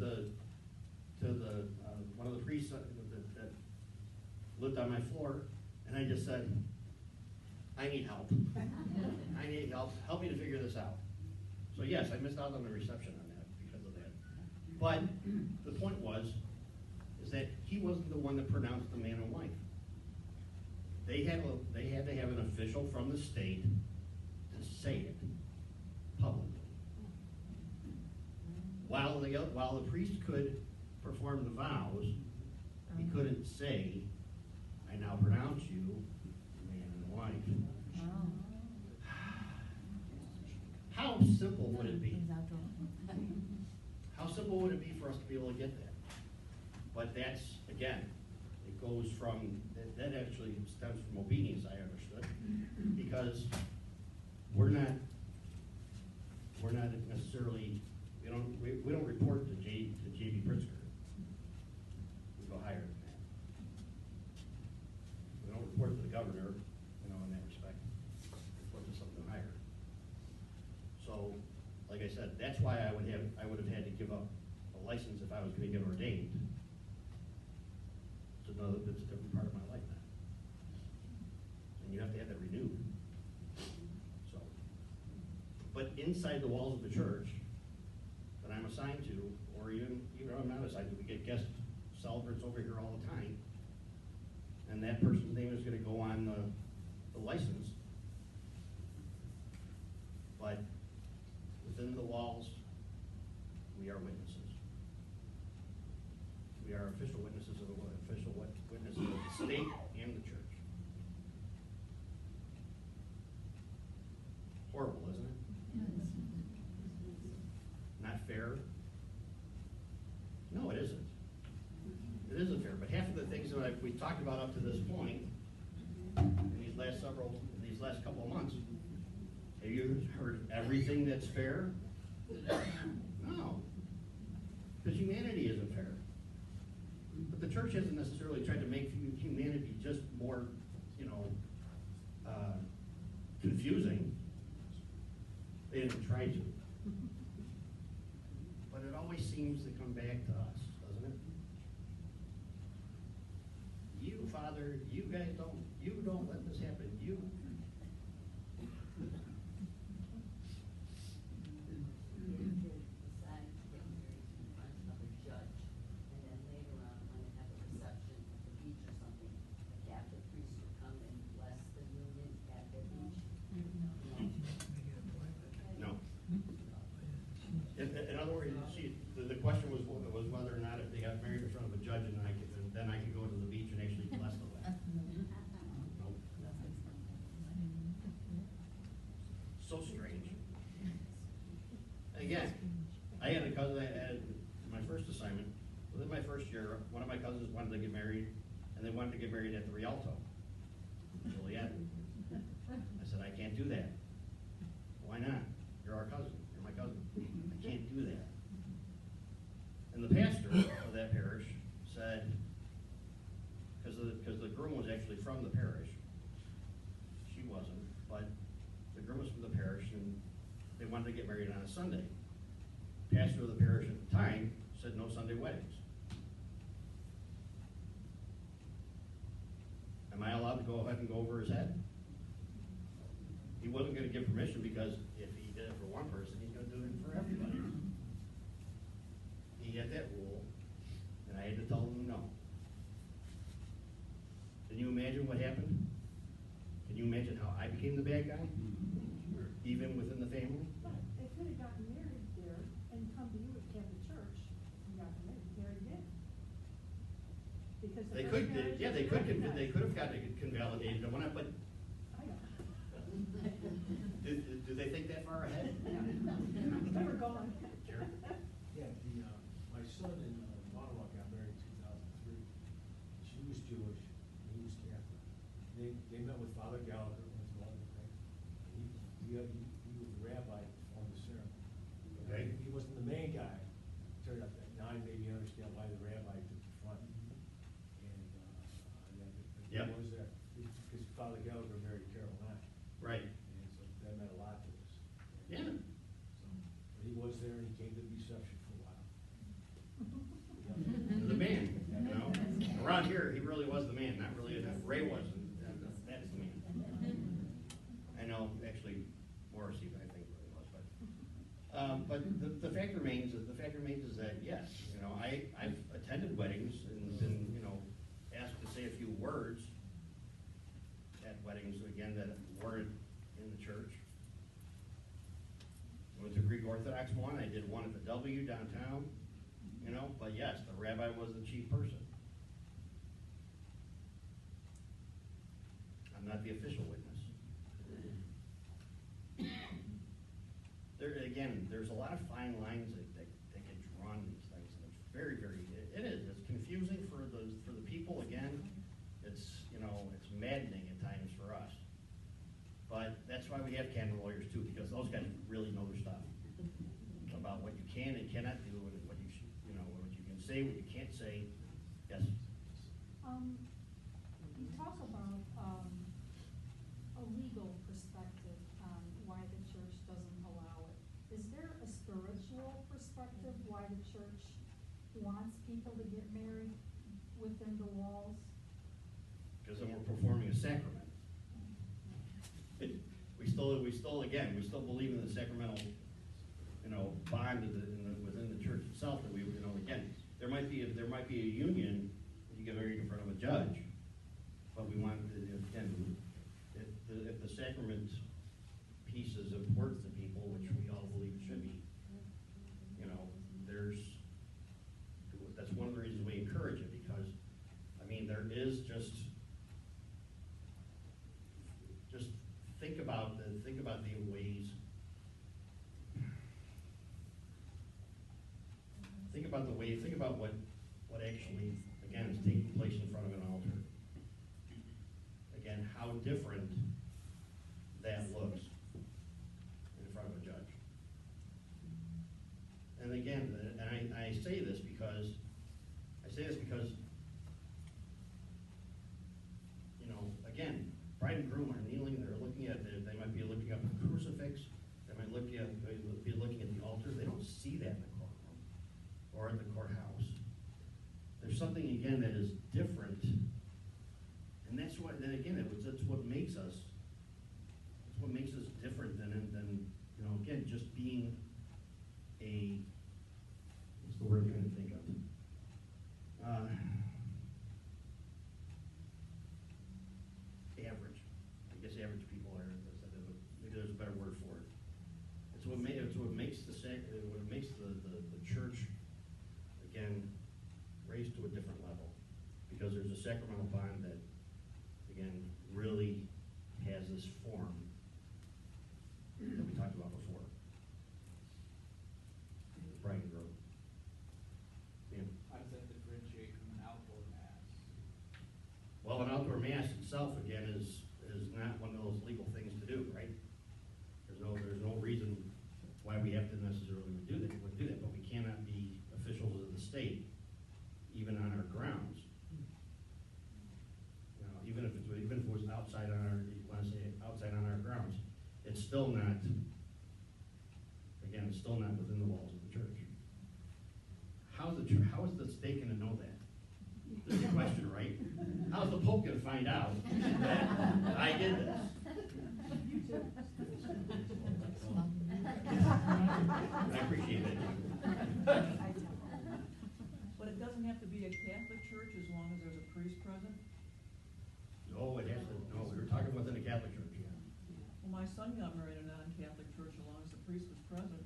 one of the priests that lived on my floor, and I just said, I need help. I need help. Help me to figure this out. So yes, I missed out on the reception on that because of that. But the point is that he wasn't the one that pronounced the man and wife. They had to have an official from the state to say it publicly. While the priest could perform the vows, he couldn't say, I now pronounce you man and wife. How simple would it be? How simple would it be for us to be able to get that? But that's, again, it goes from, that actually stems from obedience, I understood, because we're not necessarily, we don't report to J.B. Pritzker. We go higher than that. We don't report to the governor, in that respect. We report to something higher. So, like I said, that's why I would have had to give up a license if I was going to get ordained. To know that it's a different part of my life now. And you have to have that renewed. So, but inside the walls of the church that I'm assigned to, or even I'm not assigned to, we get guest celebrants over here all the time, and that person's name is going to go on the license. But within the walls, we are witnesses. We are official witnesses of the state and the church. Horrible, isn't it? Not fair? No, it isn't. It isn't fair. But half of the things that we talked about up to this point, in these last couple of months, have you heard everything that's fair? No. Because humanity isn't fair. But the church hasn't necessarily tried to make humanity just more, confusing. They didn't try to. But it always seems to come back to us, doesn't it? You, Father, you guys don't let this happen. You. In other words, the question was whether or not if they got married in front of a judge and then I could go to the beach and actually bless the wedding. Nope. So strange. Again, I had a cousin. I had my first assignment within my first year. One of my cousins wanted to get married, and they wanted to get married at the Rialto, Joliet. I said, I can't do that. Why not? You're our cousin. You're my cousin. I can't do that. And the pastor of that parish said, because the groom was actually from the parish, she wasn't, but the groom was from the parish, and they wanted to get married on a Sunday. Pastor of the parish at the time said no Sunday weddings. Am I allowed to go ahead and go over his head? He wasn't gonna give permission because if he did it for one person, he's gonna do it for everybody. He had that rule, and I had to tell him no. Can you imagine what happened? Can you imagine how I became the bad guy? Even within the family? But they could have gotten married there and come to you at Catholic Church and got married then. Because the They first could, marriage yeah, was they could recognized. have gotten it convalidated and whatnot, but I know. do they think that far ahead? We were gone. Jerry? Yeah, my son in Ottawa got married in 2003. She was Jewish, and he was Catholic. They met with Father Gallagher and his mother, right? And he was the rabbi that performed the ceremony. Okay. He wasn't the main guy. Turned out that now I maybe understand why the rabbi took the front. And Yeah. he was there because Father Gallagher married Caroline, Right. and so that meant a lot to us. Yeah. So, but he was there and he came to the reception for a while. The man, you know? Around here, he really was the man, not really, Ray wasn't, that's the man. I know, actually, Morrissey, I think really was, but the fact remains, is that, yes, you know, I've attended weddings and been, you know, asked to say a few words at weddings, again, that weren't in the church. I went to Greek Orthodox one, I did one at the W downtown, you know, but yes, the rabbi was the chief person. I'm not the official witness. There's a lot of fine lines that get drawn in these things, and it's very, it is, it's confusing for the people, again, it's, you know, it's maddening at times for us. But that's why we have canon lawyers too, because those guys really know their stuff about what you can and cannot do, and what you should, you know, what you can say, what you can't say. Yes? You talk about, a legal perspective on why the church doesn't allow it. Is there a spiritual perspective why the church wants people to get married within the walls? Because then we're performing a sacrament. We still believe in the sacramental, you know, bond within the church itself, that we, you know, again, there might be a union, you get married in front of a judge, but we want, again, if the sacrament piece is important to people, which we all believe it should be, you know, that's one of the reasons we encourage it, because, I mean, there is just think about the ways, think about what actually, again, is taking place in front of an altar. Again, how different that looks in front of a judge. And again, and I say this because, you know, again, bride and groom are kneeling, they might be looking up at the crucifix, they might be looking at the altar, they don't see that in the courtroom or in the courthouse. There's something, again, that is different, and that's what makes us different than you know, again, just being what's the word I'm trying to think of? Average. I guess average people are, maybe there's a better word for it. It's what makes the church, again, raised to a different level. Because there's a sacramental bond that, again, really has this form that we talked about before. Bride and groom. Yeah. How does that differentiate from an outdoor mass? Well, an outdoor mass itself, again, is not one of those legal things to do, right? There's no reason why we have to necessarily do that, but we cannot be officials of the state, even on our grounds. You know, even if it was outside on our, you want to say outside on our grounds, it's still not, again, it's still not within the walls of the church. how is the state gonna know that? That's the question, right? How's the Pope gonna find out that I did this? I appreciate it. But it doesn't have to be a Catholic church as long as there's a priest present? No, it has to, no, we were talking within a Catholic church. Well, my son got married in a non-Catholic church as long as the priest was present.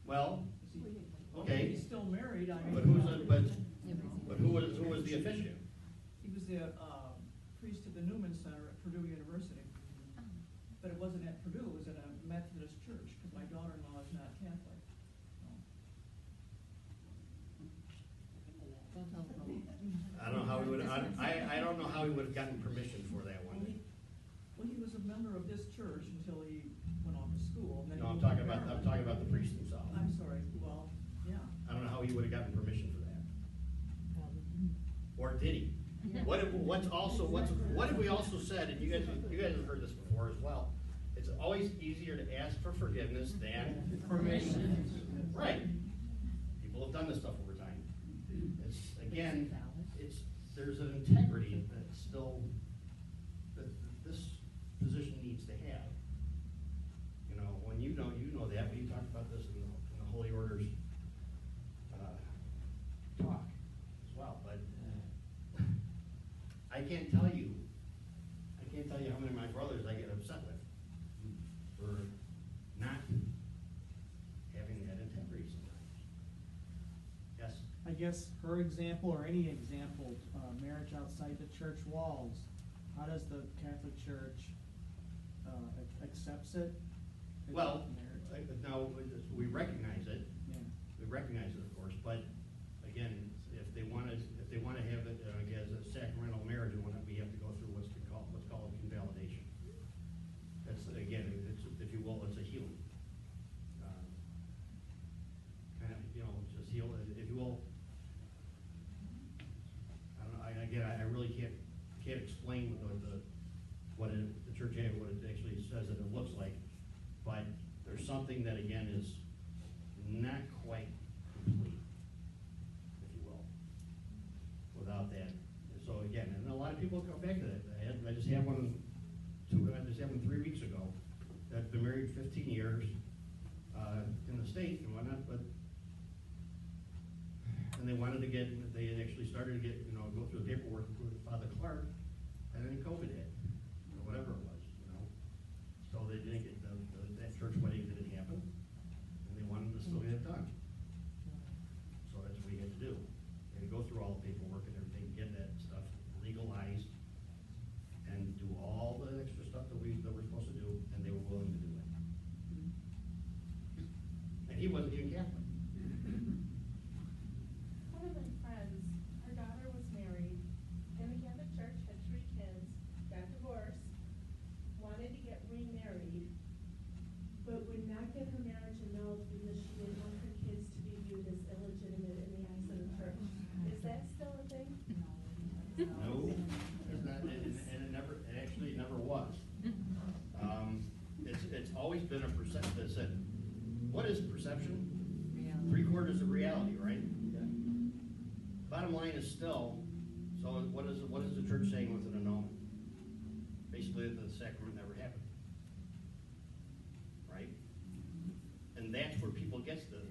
Well, Is he- okay, He's still married, I mean. but who was the officiant? He was the, priest at the Newman Center at Purdue University. But it wasn't at Purdue, it was at a Methodist church, because my daughter-in-law is not Catholic. I don't know how he would, I don't know how he would have gotten permission for that one. Well, he was a member of this church until he went off to school. And then No, he I'm moved talking to about Maryland. the priest himself. I'm sorry, well, yeah. I don't know how he would have gotten permission for that. Or did he? What if we also said, and you guys have heard this before as well, it's always easier to ask for forgiveness than permission. Right. People have done this stuff over time. It's, again, there's an integrity that's still, that this position needs to have. You know, when you know that, we talked about this in the Holy Orders talk as well, but I can't tell you how many of my brothers I get upset with for not having that integrity sometimes. Yes? I guess her example, or any example, marriage outside the church walls, how does the Catholic Church accepts it? Well, Marriage. now, we recognize it. Yeah. We recognize it, of course, but again, if they want to have it as a sacramental marriage, we have to go through what's called convalidation. That's, again, if you will, it's a healing. Kind of, just heal, if you will. I don't know, I really can't explain what the church actually says that it looks like, but there's something that, again, is not quite complete, if you will, without that. So again, and a lot of people come back to that. I just had one 3 weeks ago that's been married 15 years in the state and whatnot, but and they had actually started to get, go through the paperwork with Father Clark, and then COVID hit, or whatever it was, So they didn't get that church wedding didn't happen, and they wanted to still get it done. So that's what we had to do. We had to go through all the paperwork and everything, get that stuff legalized, and do all the extra stuff that we're supposed to do, and they were willing to do it. And he wasn't even Catholic. One of my friends, her daughter was married in the Catholic Church, had 3 kids, got divorced, wanted to get remarried, but would not get her marriage annulled because she didn't want her kids to be viewed as illegitimate in the eyes of the church. Is that still a thing? No, it's not, and it actually never was. It's always been a perception. That said, what is perception? 3/4 of reality, right? Bottom line is still, so what is the church saying with an annulment? Basically, that the sacrament never happened, right? And that's where people get this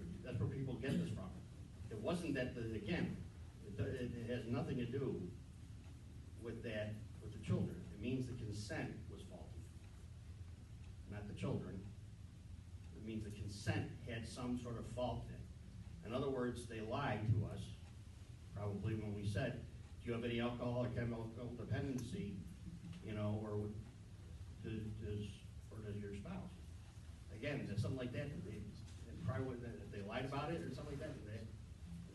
from. It wasn't that it has nothing to do with the children. It means the consent was faulty, not the children. It means the consent had some sort of fault in it. In other words, they lied to us, probably when we said, do you have any alcohol or chemical dependency, or does your spouse? Again, it's something like that. They lied about it or something like that.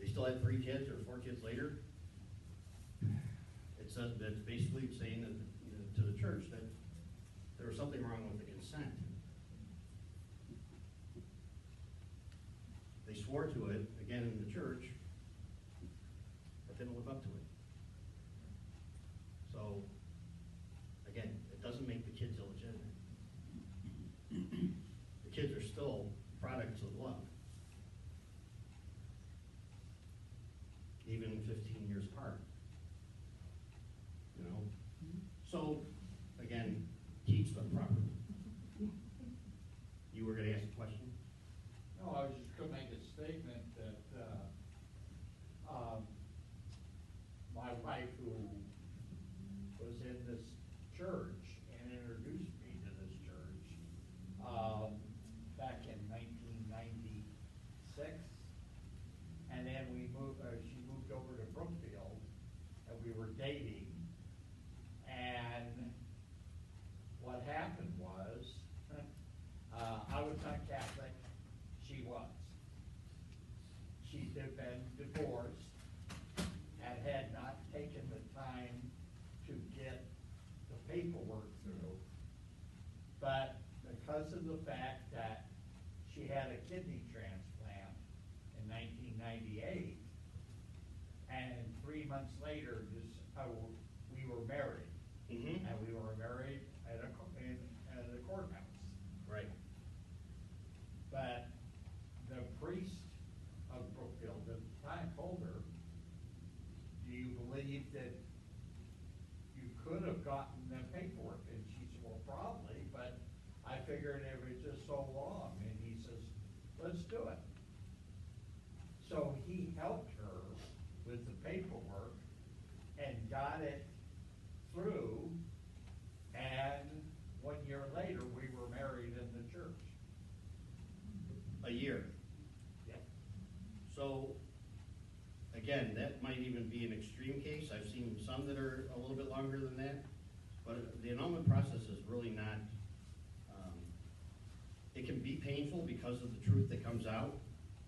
They still had 3 kids or 4 kids later. It says that's basically saying that, to the church that there was something wrong with the consent. They swore to it again in the church, but didn't live up to it. So, again, it doesn't make the kids illegitimate. The kids are still products of love. divorced and had not taken the time to get the paperwork through. But because of the fact that she had a kidney transplant in 1998, and 3 months later, we were married. Mm-hmm. And we were married at the courthouse. Right. But the priest of Brookfield at the time told her, do you believe that you could have gotten the paperwork? And she said, well, probably, but I figured it was just so long. And he says, let's do it. So he helped her with the paperwork and got it through, and 1 year later, we were married in the church. A year. Yep. So, again, that might even be an extreme case. I've seen some that are a little bit longer than that. But the annulment process is really not, it can be painful because of the truth that comes out,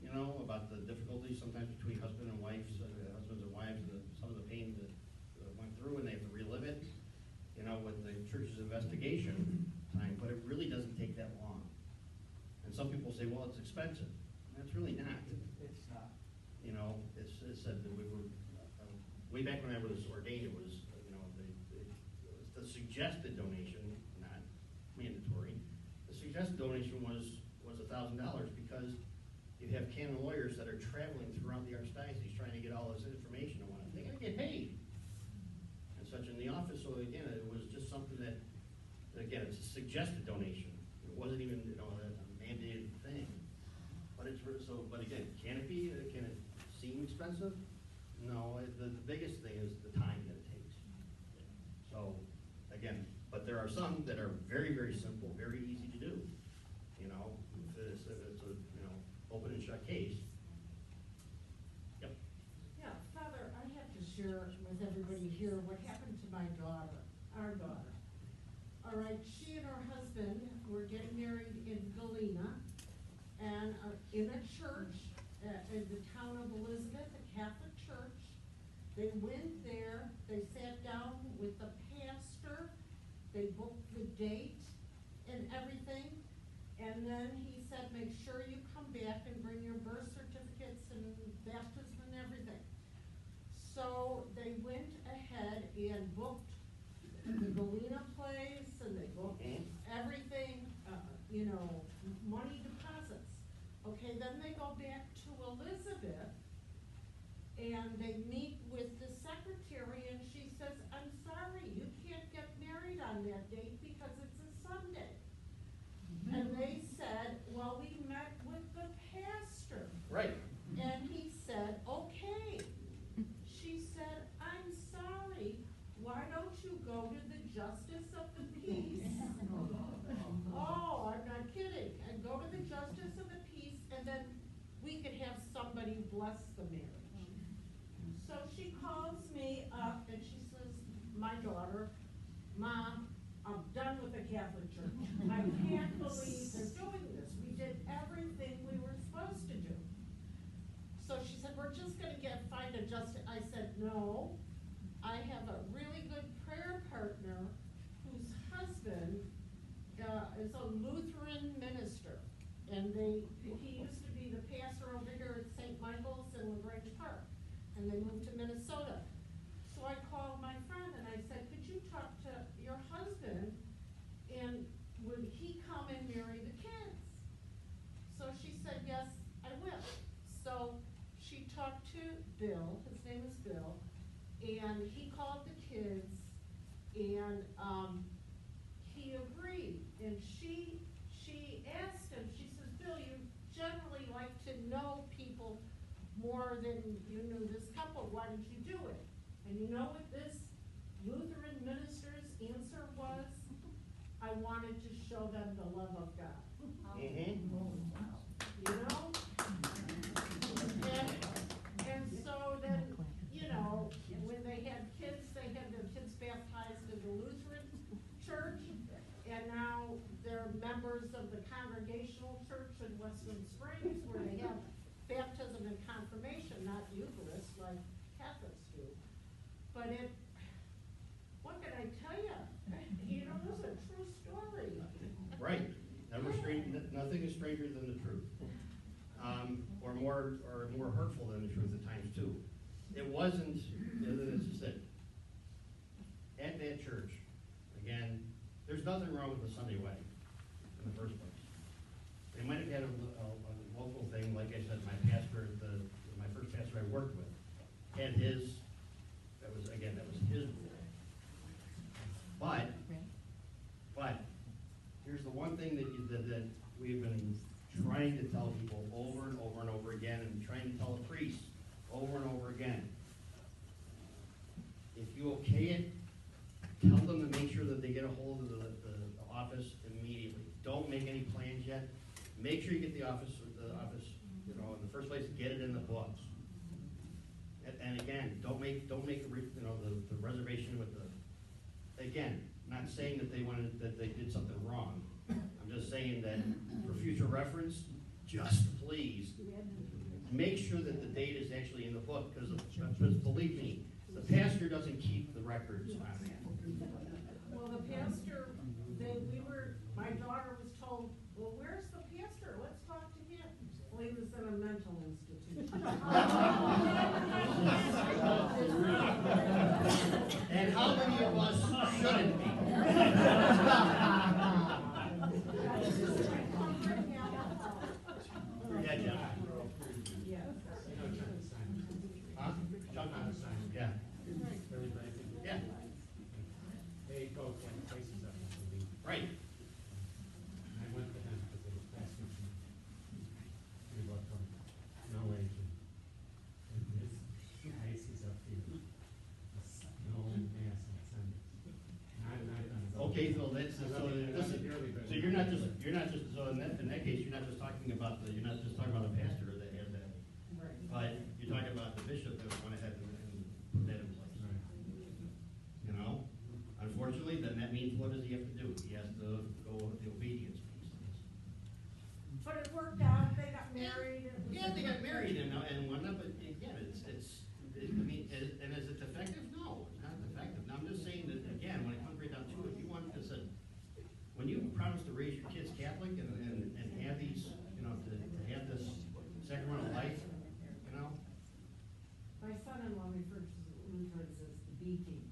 you know, about the difficulties sometimes between husband and wives, husbands and wives, some of the pain that went through and they have to relive it, you know, with the church's investigation time, but it really doesn't take that long. And some people say, well, it's expensive. That's really not. It's not. You know, it's said that we were, way back when I was ordained, it was, you know, the suggested donation, not mandatory. The suggested donation was $1,000 because you have canon lawyers that are traveling throughout the archdiocese trying to get all this information and whatnot. They gotta get paid and such in the office. So again, it was just something that, again, it's a suggested donation. It wasn't even, you know, a mandated thing. But it's so. But again, can it be? Can it seem expensive? No. The biggest thing is the time that it takes. So again, but there are some that are very, very simple, very easy to do. You know, if it's a open and shut case. Yep. Yeah, Father, I have to share with everybody here what happened to my daughter, our daughter. All right, she and her husband were getting married in Galena, and in a church in the town of Elizabeth, a Catholic church. They went there, they sat down with the pastor, they booked the date and everything, and then he said, make sure you come back and bring your birth certificates and baptism and everything. So they went ahead and booked the Galena place, and they booked everything, money deposits. Okay, then they go back to Elizabeth, and they meet with the secretary, and she says, I'm sorry, you can't get married on that date because it's a Sunday. And they said, well, we met with the pastor. Right. And he said, okay. She said, I'm sorry, why don't you go to the justice of the peace? Oh, I'm not kidding. And go to the justice of the peace, and then we could have somebody bless the marriage. So she calls me up and she says, my daughter, Mom, I'm done with the Catholic Church. I can't believe they're doing this. We did everything we were supposed to do. So she said, we're just gonna find a justice. I said, no, I have a really good prayer partner whose husband is a Lutheran minister. And he used to be the pastor over here at St. Michael's in LaGrange Park. And they moved to Minnesota. So I called my friend and I said, could you talk to your husband, and would he come and marry the kids? So she said, yes, I will. So she talked to Bill, his name is Bill, and he called the kids, and he agreed. And she asked him, she says, Bill, you generally like to know people more than you knew this couple. Why did you do it? And you know what this Lutheran minister's answer was? I wanted to show them the love of God. Mm-hmm. You know? And so then, when they had kids, they had their kids baptized in the Lutheran church, and now they're members of the Congregational Church in Western Springs, where they have baptism and confirmation, not youth But what can I tell you? You know, this is a true story. Right, nothing is stranger than the truth. Or more hurtful than the truth at times too. It wasn't, as I said, at that church, again, there's nothing wrong with the Sunday wedding in the first place. They might have had a local thing, like I said, my first pastor I worked with, had that was his rule. But, here's the one thing that we've been trying to tell people over and over and over again, and trying to tell the priests over and over again. If you okay it, tell them to make sure that they get a hold of the office immediately. Don't make any plans yet. Make sure you get the office, in the first place, get it in the books. And again, don't make the reservation with again, not saying that they did something wrong. I'm just saying that for future reference, just please make sure that the date is actually in the book, because believe me, the pastor doesn't keep the records on that. Well, the pastor, my daughter was told, well, where's the pastor? Let's talk to him. Well, he was in a mental institution. And how many of us shouldn't be? Yeah, John. Huh? John, yeah. Yeah. They go from places up to the. Right. I went to him because they were asking me. We were from Norway. And his place is up here. No mass on Sunday. Okay, so you're not just so in that case you're not just talking about the pastor that had that, but you're talking about the bishop that went ahead and put that in place. You know, unfortunately, then that means what does he have to do? He has to go with the obedience piece. But it worked out. They got married. Yeah, they got married and whatnot. But again, and is it effective? No, it's not effective. Now, I'm just saying that again, when it comes right down to it, you want to say, when you promise to raise your kids Catholic and have these, to have this sacramental life, My son-in-law refers to the Lutherans as the B team.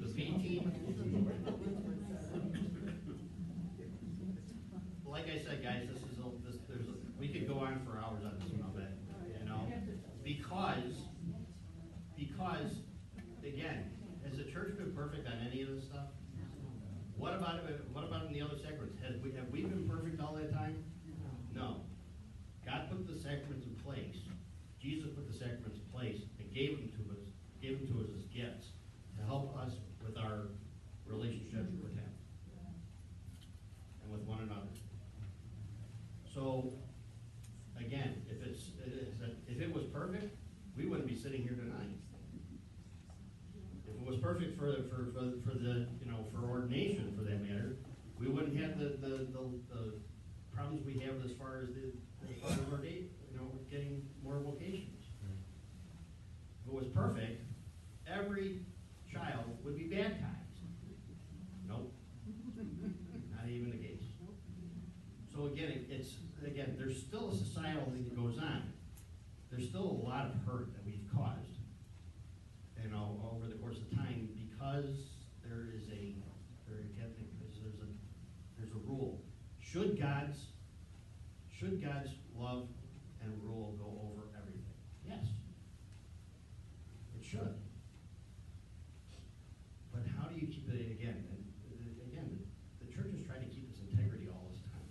The B team. Like I said, guys, we could go on for hours on this one, I bet, because again, has the church been perfect on any of this stuff? What about in the other sacraments? Have we been perfect all that time? No. God put the sacraments in place. Jesus put the sacraments in place and gave them to us as gifts to help us with our relationship with Him and with one another. So, again, if it was perfect, we wouldn't be sitting here tonight. If it was perfect for for ordination, for that matter, we wouldn't have the problems we have as far as our date, getting more vocations. If it was perfect, every child would be baptized. Nope, not even the case. So again, there's still a societal thing that goes on. There's still a lot of hurt that we've caused, over the course of time, because there's a rule. Should God's love and rule go over everything? Yes, it should. But how do you keep it again? And the church is trying to keep its integrity all this time.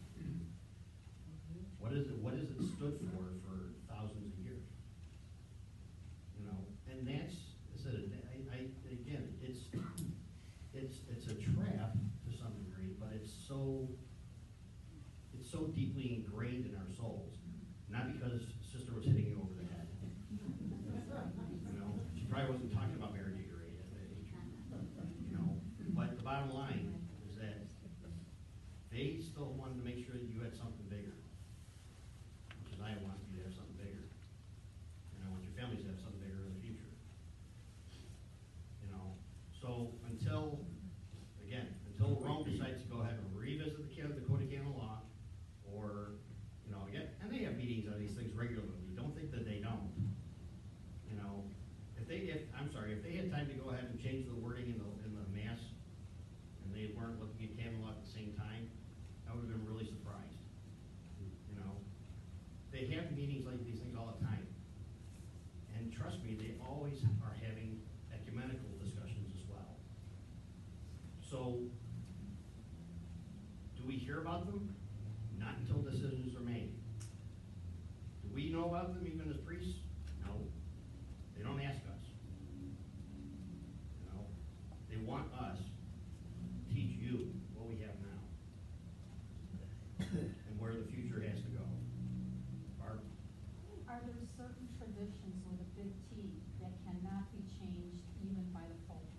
What is it stood for thousands of years? And that's again, it's a trap to some degree, but it's so deeply ingrained in our souls. Not because sister was hitting you over the head. She probably wasn't talking about marriage at your age. But the bottom line is that they still wanted to make sure that you had something bigger, which is I want you to have something bigger. And I want your family time to go ahead and change the wording in the mass, and they weren't looking at Camelot at the same time, I would have been really surprised. You know, they have meetings like these things all the time. And trust me, they always are having ecumenical discussions as well. So, do we hear about them? Not until decisions are made. Do we know about them even as priests? No. They don't ask us. You know, they want us to teach you what we have now and where the future has to go. Barb? Are there certain traditions with a big T that cannot be changed even by the Pope?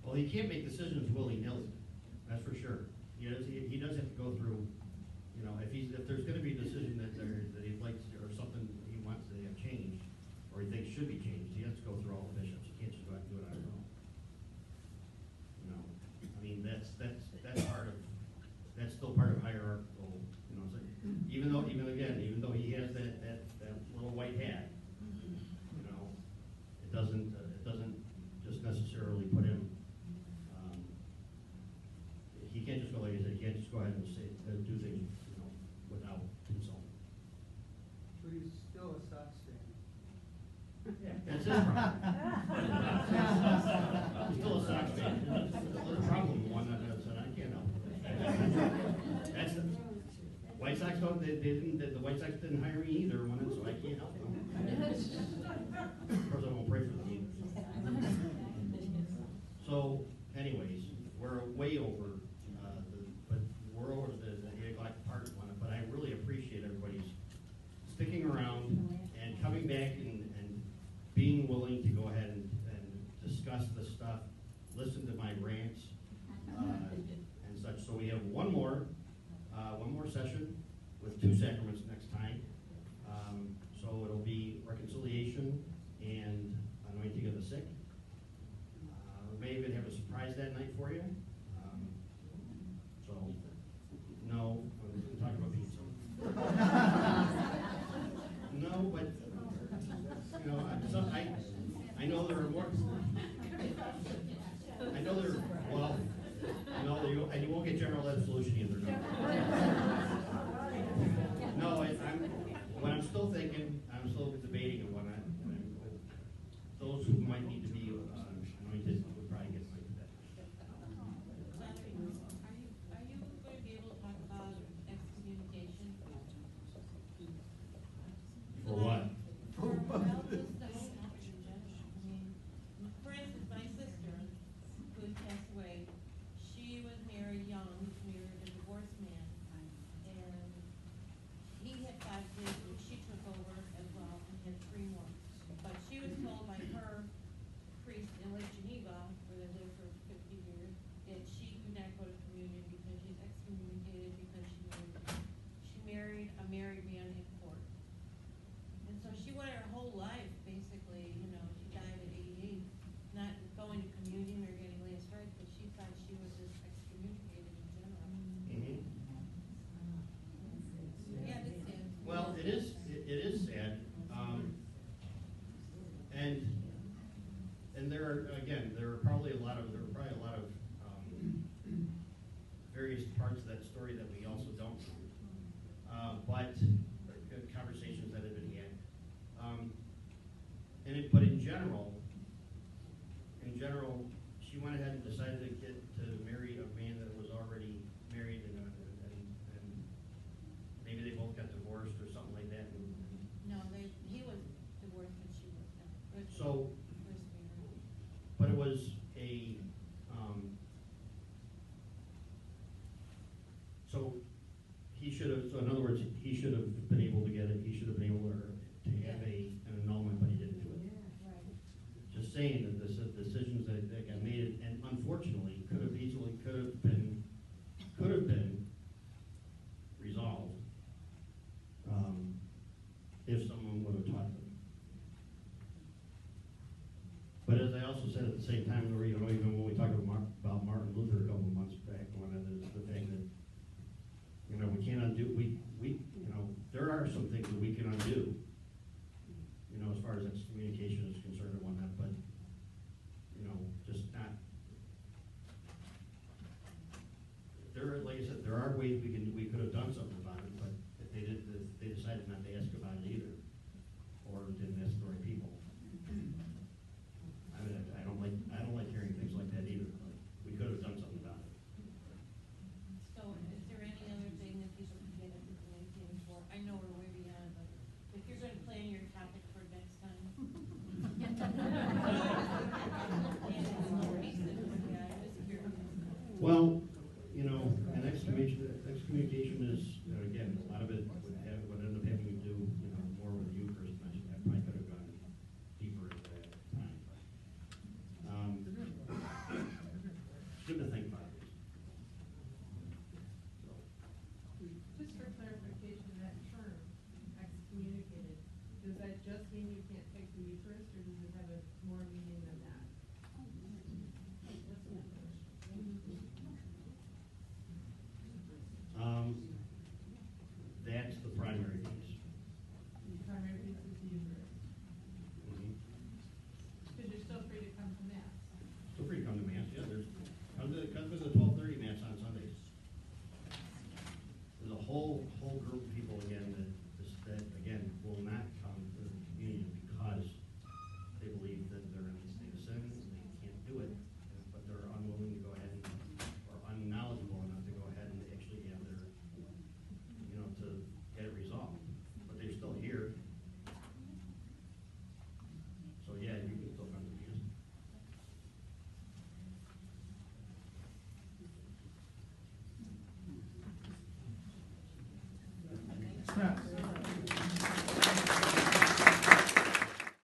Well, he can't make decisions willy-nilly, that's for sure. He does have to go through, you know, if there's gonna be a decision that he'd like, or something he wants to have changed, or he thinks should be changed, he has to go through all the bishops, he can't just go out and do it on his own. You know, I mean, that's still part of hierarchical, you know, so even though he has that little white hat, you know, it doesn't just necessarily put him, he can't just go, like I said, he can't just go ahead and say, do things, you know, without consulting. But he's still a Sox fan. That's his problem. He's still a Sox fan. There's a problem with one that I can't help. That's the White Sox don't, the White Sox didn't hire me either, so I can't help them. Of course, I won't pray for them either. So, anyways, we're way over, but we're over the 8 o'clock part one, but I really appreciate everybody's sticking around and coming back and being willing to go ahead and discuss the stuff, listen to my rants, and such. So we have one more session with 2 sacraments next time. So it'll be reconciliation and anointing of the sick. We may even have a surprise that night for you. So, no, I'm talking about pizza. No, but, you know, I know there are more. I know there, well, no, and you won't get general absolution either, no. No, what I'm still thinking, I'm still debating on whatnot. Those who might need to be anointed would probably get anointed that night. Are you going to be able to talk about excommunication? For what? Well, just the whole topic in general. I mean, for instance, my sister, who had passed away, she was married young, married a divorced man, and he had 5 kids, and she took over as well and had 3 more. But she was told by her priest in Lake Geneva, where they lived for 50 years, that she could not go to communion because she's excommunicated because she married a married man in court. And so she went her whole life, basically, you know, she died at 88, not going to communion or getting last rites, but she thought she was just excommunicated in general. Mhm. Yeah, that's it. Well, it is sad, and there are probably a lot of various parts of that story that we also don't know, but conversations that have been had, but in general, she went ahead and decided to marry a man that was already married, and maybe they both got divorced or something like that. No, he was divorced, but she was not. So, First marriage. but it was a, so in other words, he should have been able to get it, he should have been able to have an annulment, but he didn't do it. Right. Just saying that the decisions that got made, and unfortunately, could have been resolved, if someone would have taught them. But as I also said at the same time, you know, even when we talked about Martin Luther a couple of months back, one of the thing that, you know, we can't undo, you know, there are some things that we can undo, Well, you know, and excommunication is, you know, again, a lot of it would end up having to do, you know, more with the Eucharist. And I probably could have gone deeper into that at the time. It's good to think about this. So, Just for clarification, that term, excommunicated, does that just mean you can't take the Eucharist, or does it have a more meaning than that?